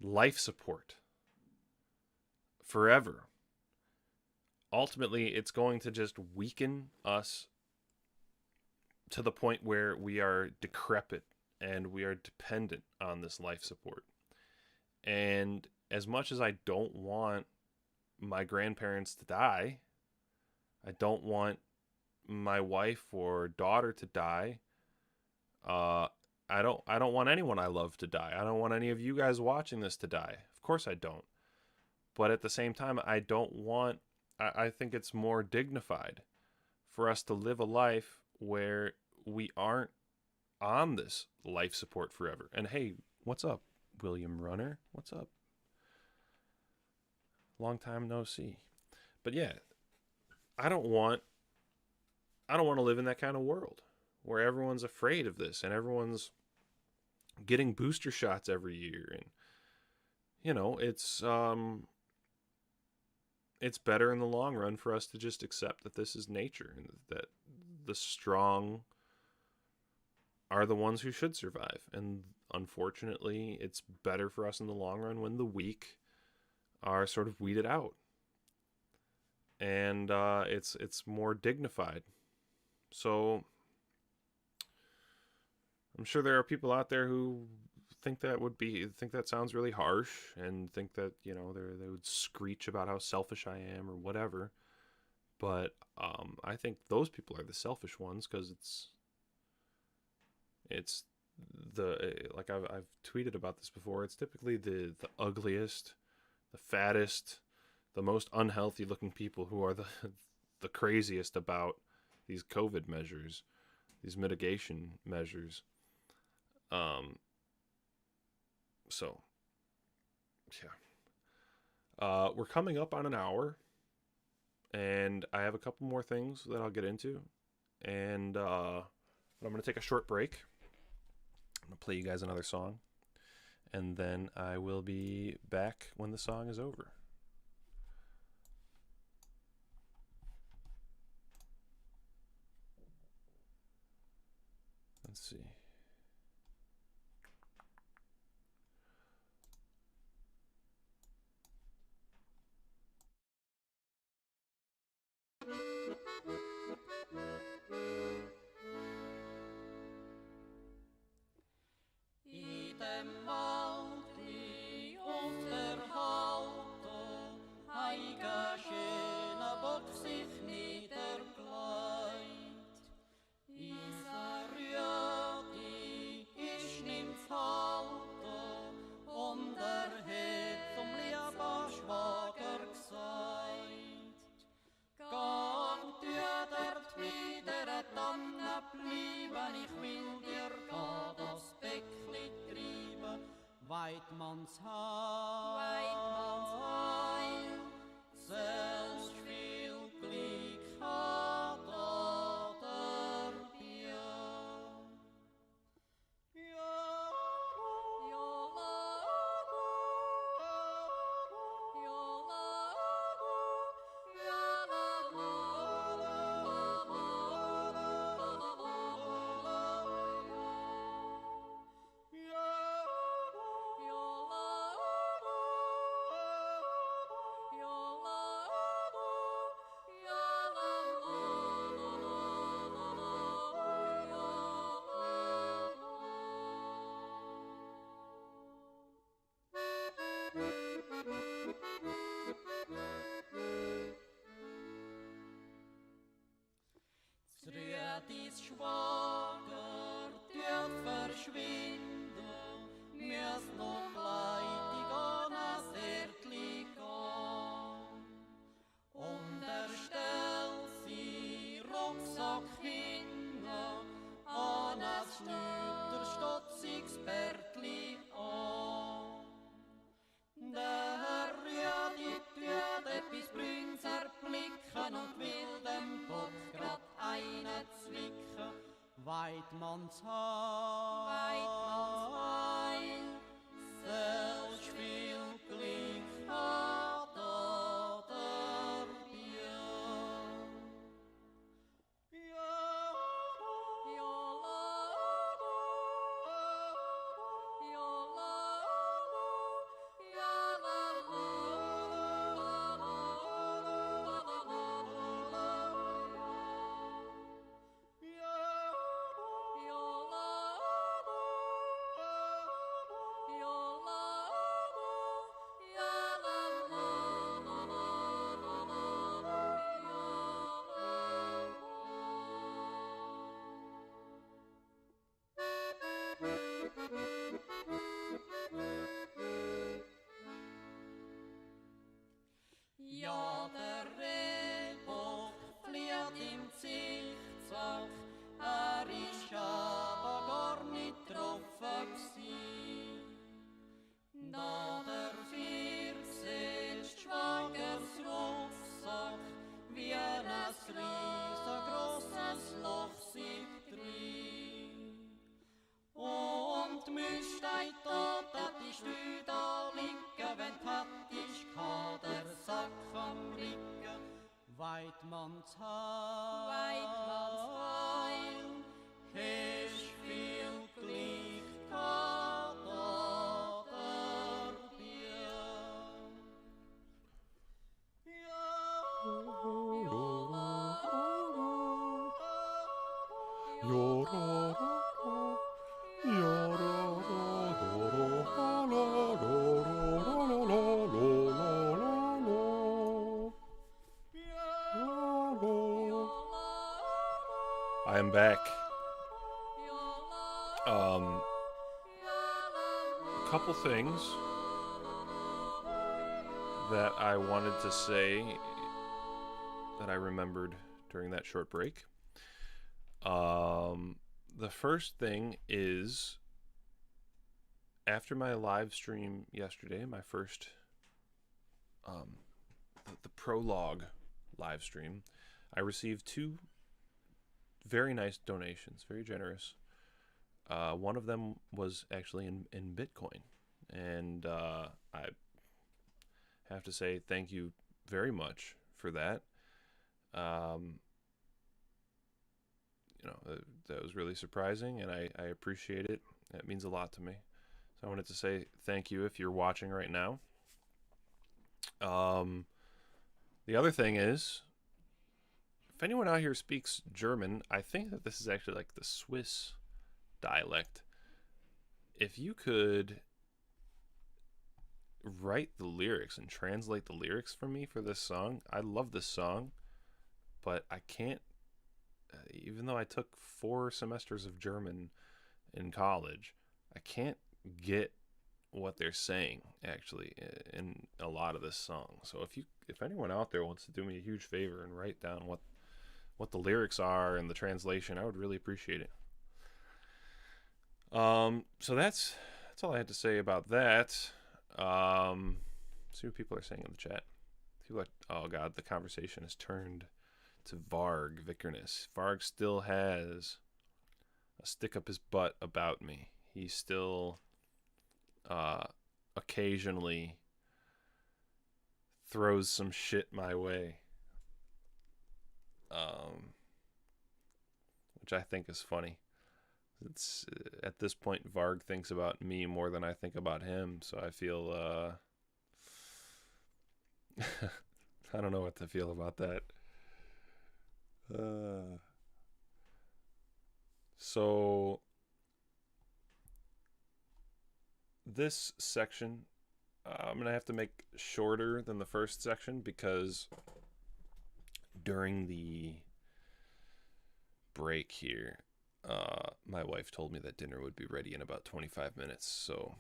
life support forever, ultimately it's going to just weaken us to the point where we are decrepit and we are dependent on this life support. And as much as I don't want my grandparents to die, I don't want my wife or daughter to die. I don't want anyone I love to die. I don't want any of you guys watching this to die. Of course I don't. But at the same time, I think it's more dignified for us to live a life where we aren't on this life support forever. And hey, what's up, William Runner? What's up? Long time no see. But yeah, I don't want to live in that kind of world where everyone's afraid of this and everyone's getting booster shots every year. And, you know, it's better in the long run for us to just accept that this is nature and that the strong are the ones who should survive. And unfortunately, it's better for us in the long run when the weak are sort of weeded out. And it's more dignified. So I'm sure there are people out there who think that sounds really harsh and think that, you know, they would screech about how selfish I am or whatever. But I think those people are the selfish ones, because it's like I've tweeted about this before. It's typically the ugliest, the fattest, the most unhealthy looking people who are the craziest about these COVID measures, these mitigation measures. So, yeah. We're coming up on an hour, and I have a couple more things that I'll get into, and I'm going to take a short break. I'm going to play you guys another song, and then I will be back when the song is over. Let's see. Weidmanns Heil, selbst viel Glück hat oder Bier. Dies Schwager, der verschwinde, mir's noch leidig an as Erdli gehen. Kinder an es Stüt der stotzigs Bärtli an. Der rührt die Tür, bis Brünns erblicken und will dem Kopf grad eine zwicken. Weit man's Heil, selbst viel Glück hat der Bier. Ja, der Rehbock fliegt im Zickzack, ist aber gar nicht getroffen gsi. Da der Viersetzt schwangers Rucksack, wie ein riesengroßes Loch sieht drin. Und Müssteit dort, dat ist du da liegen, wenn Putt ist, kann der Sack am Rücken. Weit man's Heil, hast viel Glück gehabt oder Bier. I am back. Couple things that I wanted to say that I remembered during that short break. The first thing is, after my live stream yesterday, my first the prologue live stream, I received two very nice donations, very generous. One of them was actually in Bitcoin, and I have to say thank you very much for that. That was really surprising, and I appreciate it. It means a lot to me. So I wanted to say thank you if you're watching right now. The other thing is, if anyone out here speaks German, I think that this is actually like the Swiss dialect. If you could write the lyrics and translate the lyrics for me for this song. I love this song, but I can't, even though I took 4 semesters of German in college, I can't get what they're saying actually in a lot of this song. So if anyone out there wants to do me a huge favor and write down what the lyrics are and the translation, I would really appreciate it. So that's all I had to say about that. See what people are saying in the chat. People are, oh god, the conversation has turned to Varg Vickerness. Varg still has a stick up his butt about me. He still occasionally throws some shit my way, which I think is funny. It's at this point Varg thinks about me more than I think about him, so I feel I don't know what to feel about that. So this section I'm gonna have to make shorter than the first section because during the break here, my wife told me that dinner would be ready in about 25 minutes, so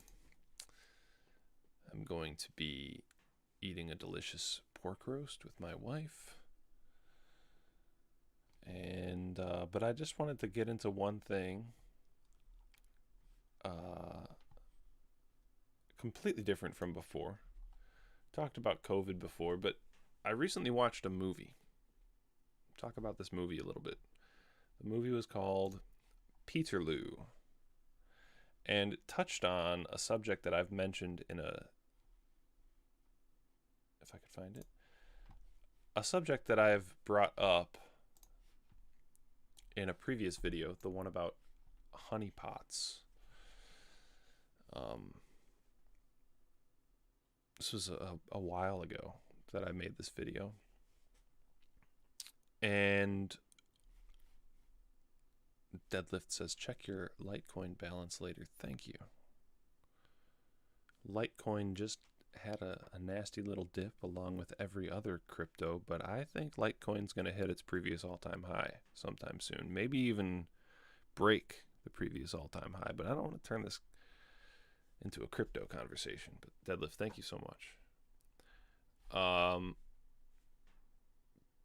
I'm going to be eating a delicious pork roast with my wife, And but I just wanted to get into one thing, completely different from before. Talked about COVID before, but I recently watched a movie. Talk about this movie a little bit. The movie was called Peterloo, and it touched on a subject that I've mentioned in a, if I could find it, a subject that I've brought up in a previous video, the one about honeypots. This was a while ago that I made this video. And Deadlift says, check your Litecoin balance later. Thank you. Litecoin just had a nasty little dip along with every other crypto, but I think Litecoin's going to hit its previous all-time high sometime soon. Maybe even break the previous all-time high, but I don't want to turn this into a crypto conversation. But Deadlift, thank you so much.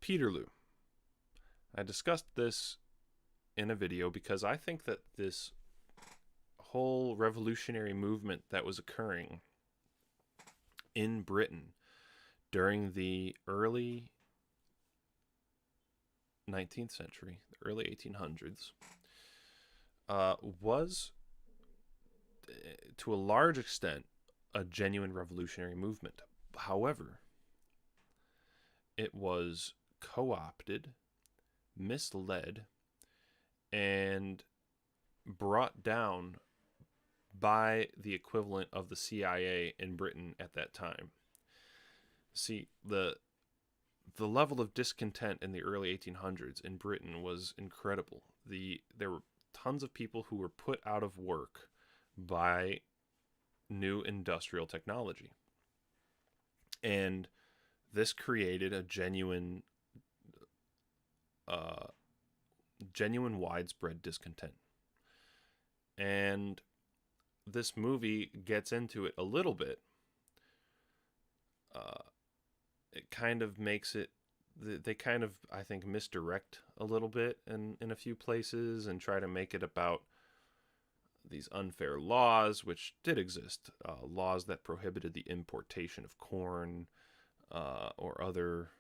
Peterloo. I discussed this in a video because I think that this whole revolutionary movement that was occurring in Britain during the early 19th century, the early 1800s, was to a large extent a genuine revolutionary movement. However, it was co-opted, misled, and brought down by the equivalent of the CIA in Britain at that time. See, the level of discontent in the early 1800s in Britain was incredible. There were tons of people who were put out of work by new industrial technology. And this created a genuine widespread discontent. And this movie gets into it a little bit. It kind of makes it, they kind of, I think, misdirect a little bit in a few places and try to make it about these unfair laws, which did exist, laws that prohibited the importation of corn or other,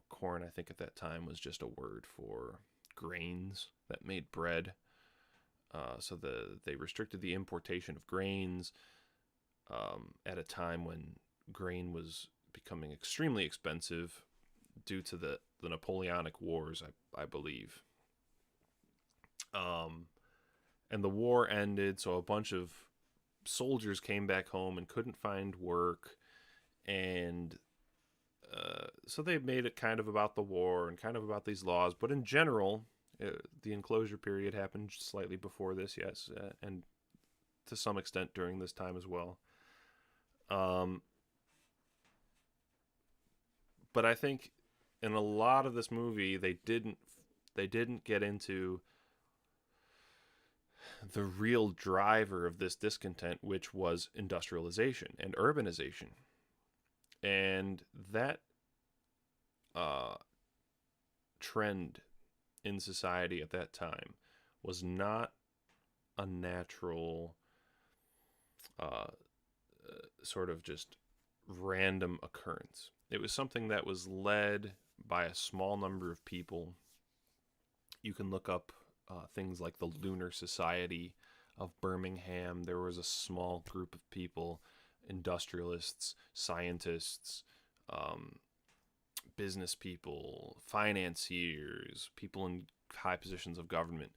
corn, I think at that time was just a word for grains that made bread. So they restricted the importation of grains at a time when grain was becoming extremely expensive due to the Napoleonic Wars, I believe. And the war ended, so a bunch of soldiers came back home and couldn't find work, and so they made it kind of about the war and kind of about these laws, but in general, the enclosure period happened slightly before this, yes, and to some extent during this time as well. But I think in a lot of this movie, they didn't get into the real driver of this discontent, which was industrialization and urbanization. And that trend in society at that time was not a natural sort of just random occurrence. It was something that was led by a small number of people. You can look up things like the Lunar Society of Birmingham. There was a small group of people, industrialists, scientists, business people, financiers, people in high positions of government.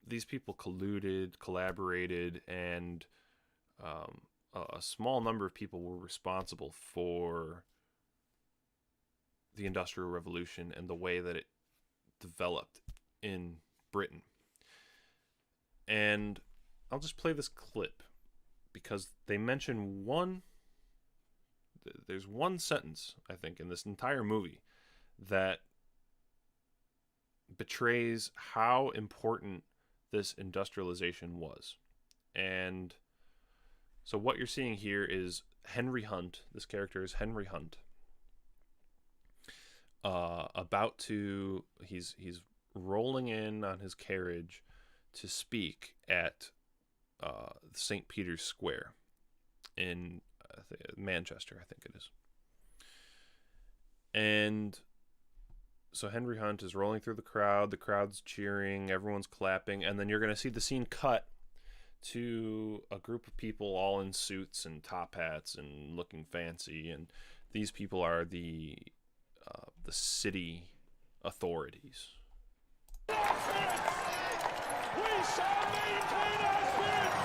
These people colluded, collaborated, and a small number of people were responsible for the Industrial Revolution and the way that it developed in Britain. And I'll just play this clip because they mention there's one sentence, I think, in this entire movie that betrays how important this industrialization was. And so what you're seeing here is Henry Hunt. This character is Henry Hunt. he's rolling in on his carriage to speak at St. Peter's Square in Manchester, I think it is. And so Henry Hunt is rolling through the crowd's cheering, everyone's clapping, and then you're going to see the scene cut to a group of people all in suits and top hats and looking fancy, and these people are the city authorities. We shall maintain our spirits!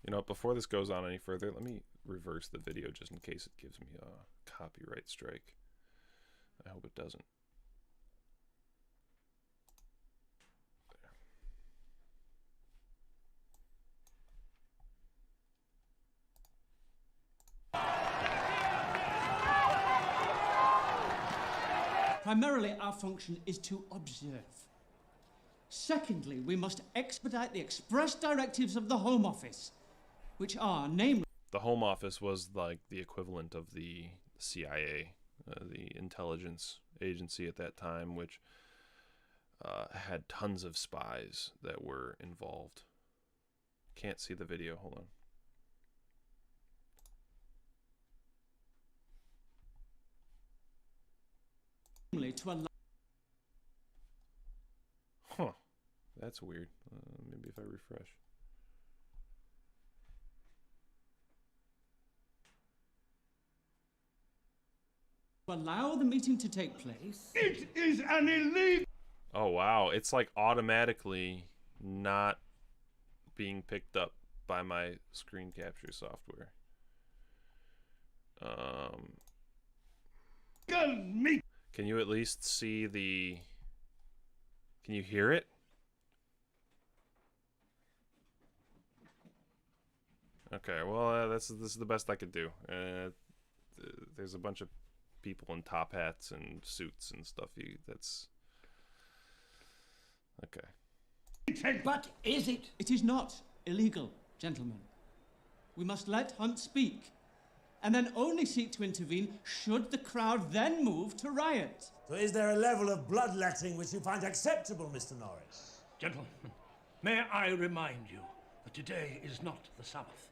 You know, before this goes on any further, let me reverse the video just in case it gives me a copyright strike. I hope it doesn't. Primarily, our function is to observe. Secondly, we must expedite the express directives of the Home Office, which are, namely... The Home Office was like the equivalent of the CIA, the intelligence agency at that time, which had tons of spies that were involved. Can't see the video, hold on. To allow... Huh, that's weird. Maybe if I refresh. allow the meeting to take place. It is an illegal... Oh, wow. It's like automatically not being picked up by my screen capture software. Can you at least see the... Can you hear it? Okay, well, this is the best I could do. There's a bunch of people in top hats and suits and stuff. That's... Okay. But is it? It is not illegal, gentlemen. We must let Hunt speak, and then only seek to intervene should the crowd then move to riot. So is there a level of bloodletting which you find acceptable, Mr. Norris? Gentlemen, may I remind you that today is not the Sabbath.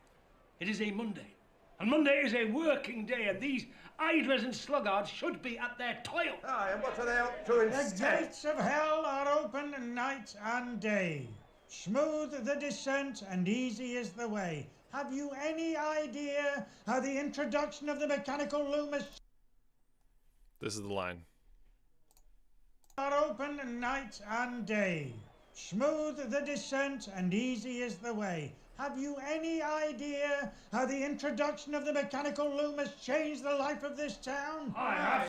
It is a Monday. And Monday is a working day, and these idlers and sluggards should be at their toil. Aye, and what are they up to instead? The gates of hell are open night and day. Smooth the descent and easy is the way. Have you any idea how the introduction of the mechanical loom is... This is the line. Are open night and day. Smooth the descent and easy is the way. Have you any idea how the introduction of the mechanical loom has changed the life of this town? I have.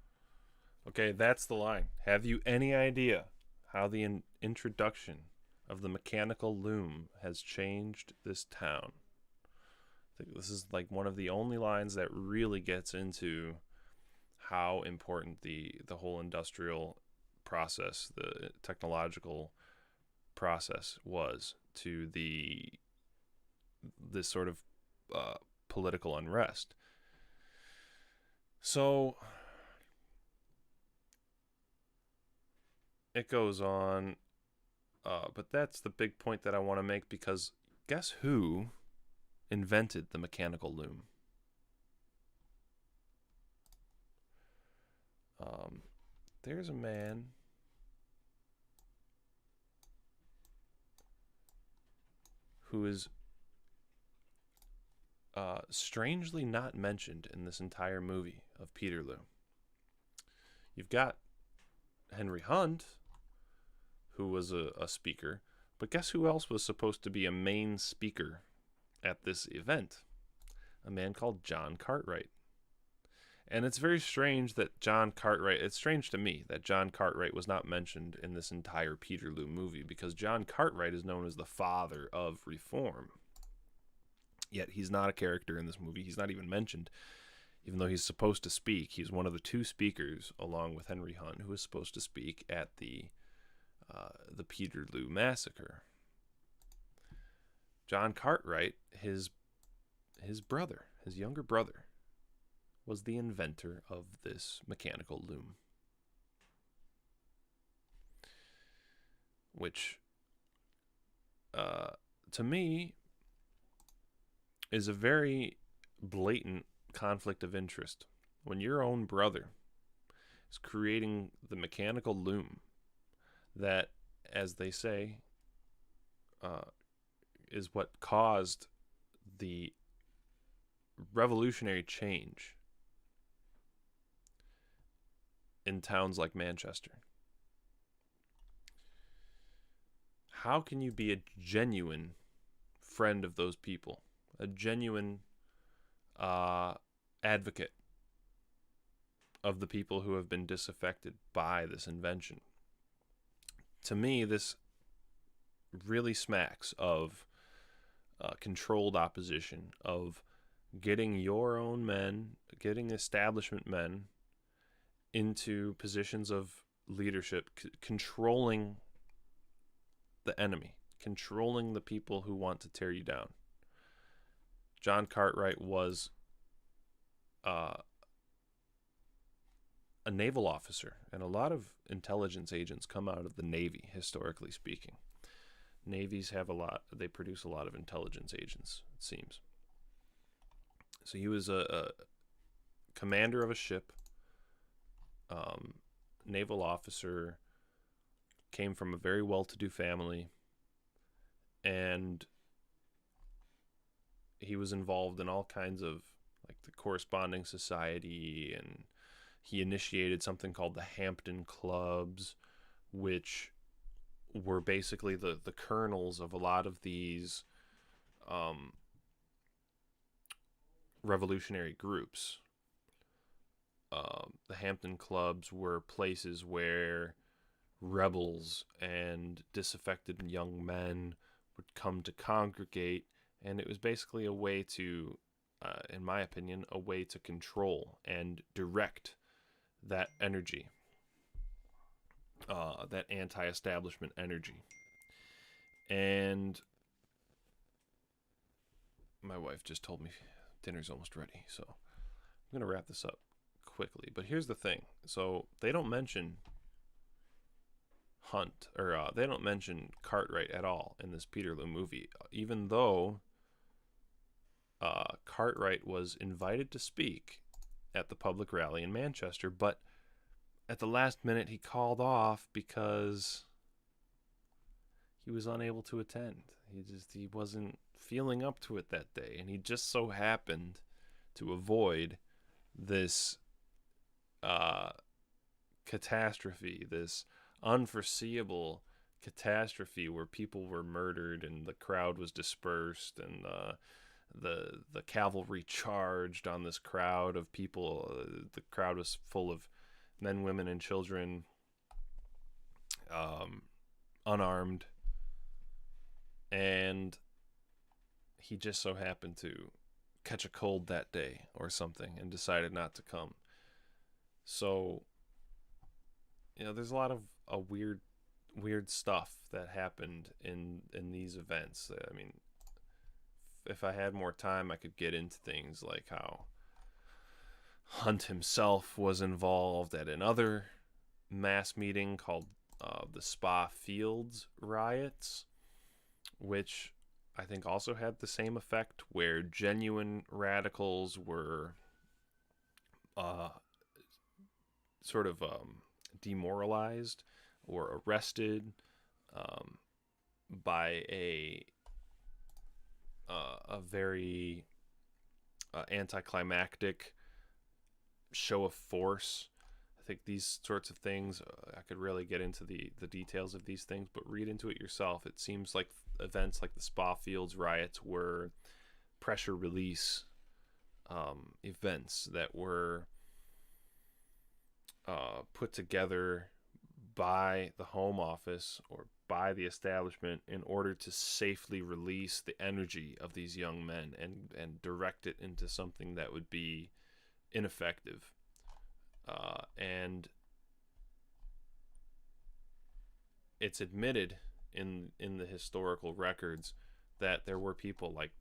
Okay, that's the line. Have you any idea how the introduction of the mechanical loom has changed this town? I think this is like one of the only lines that really gets into how important the whole industrial process, the technological process was to this sort of political unrest. So it goes on, but that's the big point that I want to make, because guess who invented the mechanical loom? There's a man who is strangely not mentioned in this entire movie of Peterloo. You've got Henry Hunt, who was a speaker, but guess who else was supposed to be a main speaker at this event? A man called John Cartwright. And it's very strange that it's strange to me that John Cartwright was not mentioned in this entire Peterloo movie, because John Cartwright is known as the father of reform. Yet he's not a character in this movie. He's not even mentioned, even though he's supposed to speak. He's one of the two speakers, along with Henry Hunt, who is supposed to speak at the Peterloo massacre. John Cartwright, his brother, his younger brother, was the inventor of this mechanical loom, which to me is a very blatant conflict of interest. When your own brother is creating the mechanical loom that, as they say, is what caused the revolutionary change in towns like Manchester. How can you be a genuine friend of those people, a genuine advocate of the people who have been disaffected by this invention? To me, this really smacks of controlled opposition, of getting your own men, getting establishment men into positions of leadership, controlling the enemy, controlling the people who want to tear you down. John Cartwright was a naval officer, and a lot of intelligence agents come out of the Navy, historically speaking. Navies have they produce a lot of intelligence agents, it seems. So he was a commander of a ship, naval officer, came from a very well-to-do family, and he was involved in all kinds of, like, the corresponding society, and he initiated something called the Hampton Clubs, which were basically the kernels of a lot of these revolutionary groups. The Hampton Clubs were places where rebels and disaffected young men would come to congregate, and it was basically a way to, in my opinion, a way to control and direct that energy, that anti-establishment energy. And my wife just told me dinner's almost ready, so I'm going to wrap this up quickly. But here's the thing. So they don't mention they don't mention Cartwright at all in this Peterloo movie, even though Cartwright was invited to speak at the public rally in Manchester, but at the last minute he called off because he was unable to attend. He wasn't feeling up to it that day, and he just so happened to avoid this catastrophe, this unforeseeable catastrophe where people were murdered and the crowd was dispersed, and the cavalry charged on this crowd of people. The crowd was full of men, women, and children, unarmed, and he just so happened to catch a cold that day or something and decided not to come. So, there's a lot of weird stuff that happened in these events. I mean, if I had more time, I could get into things like how Hunt himself was involved at another mass meeting called the Spa Fields riots, which I think also had the same effect, where genuine radicals were sort of demoralized or arrested by a very anticlimactic show of force. I think these sorts of things, I could really get into the details of these things, but read into it yourself. It seems like events like the Spa Fields riots were pressure release events that were put together by the Home Office or by the establishment in order to safely release the energy of these young men and direct it into something that would be ineffective. And it's admitted in the historical records that there were people like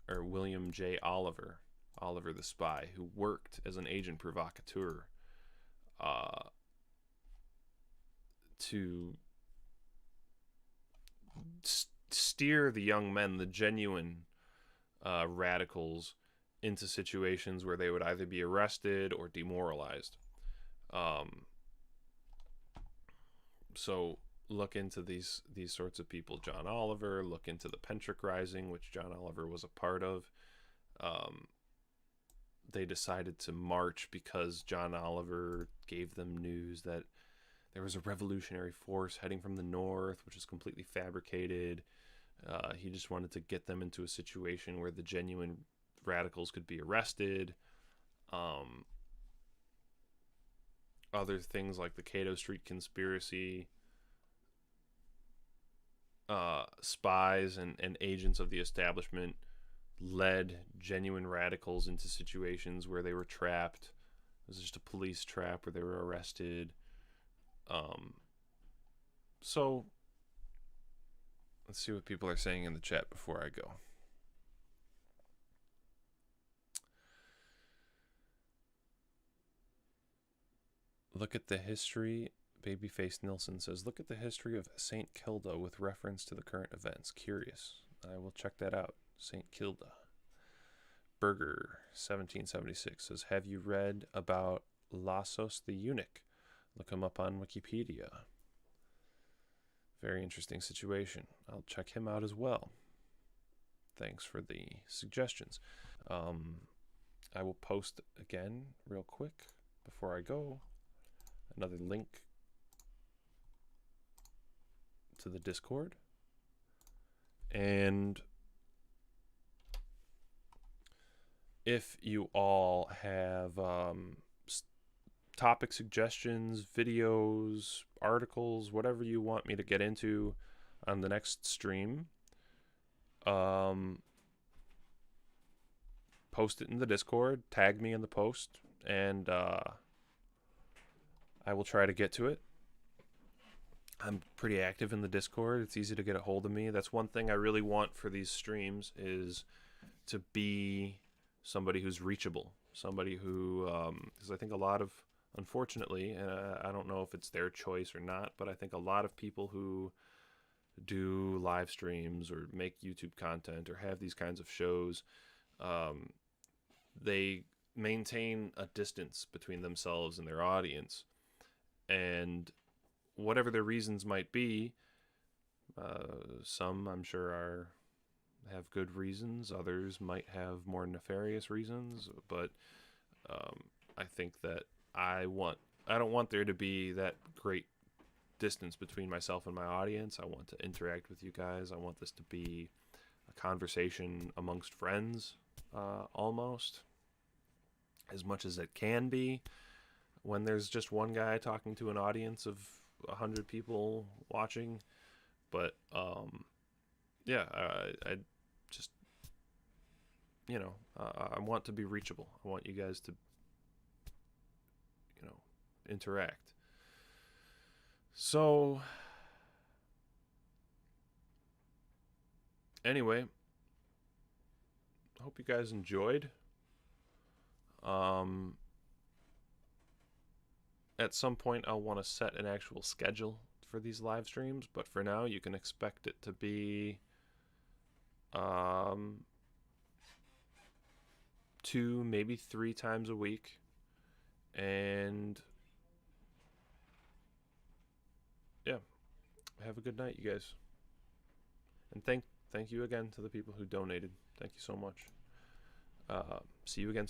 William J. Oliver the spy, who worked as an agent provocateur to steer the young men, the genuine radicals, into situations where they would either be arrested or demoralized. So look into these sorts of people. John Oliver, look into the Pentrick Rising, which John Oliver was a part of. They decided to march because John Oliver gave them news that there was a revolutionary force heading from the north, which is completely fabricated. He just wanted to get them into a situation where the genuine radicals could be arrested. Other things like the Cato Street conspiracy, spies and agents of the establishment led genuine radicals into situations where they were trapped. It was just a police trap where they were arrested. So let's see what people are saying in the chat before I go. Look at the history. Babyface Nilsson says, look at the history of St. Kilda with reference to the current events. Curious. I will check that out. St. Kilda. Burger 1776 says, have you read about Lassos the eunuch? Look him up on Wikipedia. Very interesting situation. I'll check him out as well. Thanks for the suggestions. I will post again real quick before I go another link to the Discord. And if you all have topic suggestions, videos, articles, whatever you want me to get into on the next stream, post it in the Discord, tag me in the post, and I will try to get to it. I'm pretty active in the Discord. It's easy to get a hold of me. That's one thing I really want for these streams, is to be somebody who's reachable, somebody who, because I think a lot of, unfortunately, and I don't know if it's their choice or not, but I think a lot of people who do live streams or make YouTube content or have these kinds of shows, they maintain a distance between themselves and their audience. And whatever their reasons might be, some I'm sure have good reasons, others might have more nefarious reasons, but I think that I don't want there to be that great distance between myself and my audience. I want to interact with you guys. I want this to be a conversation amongst friends, almost, as much as it can be. When there's just one guy talking to an audience of 100 people watching, but yeah, I just, I want to be reachable. I want you guys to, interact. So anyway, I hope you guys enjoyed. At some point I'll want to set an actual schedule for these live streams, but for now you can expect it to be 2, maybe 3 times a week. And yeah, have a good night, you guys. And thank you again to the people who donated. Thank you so much. See you again soon.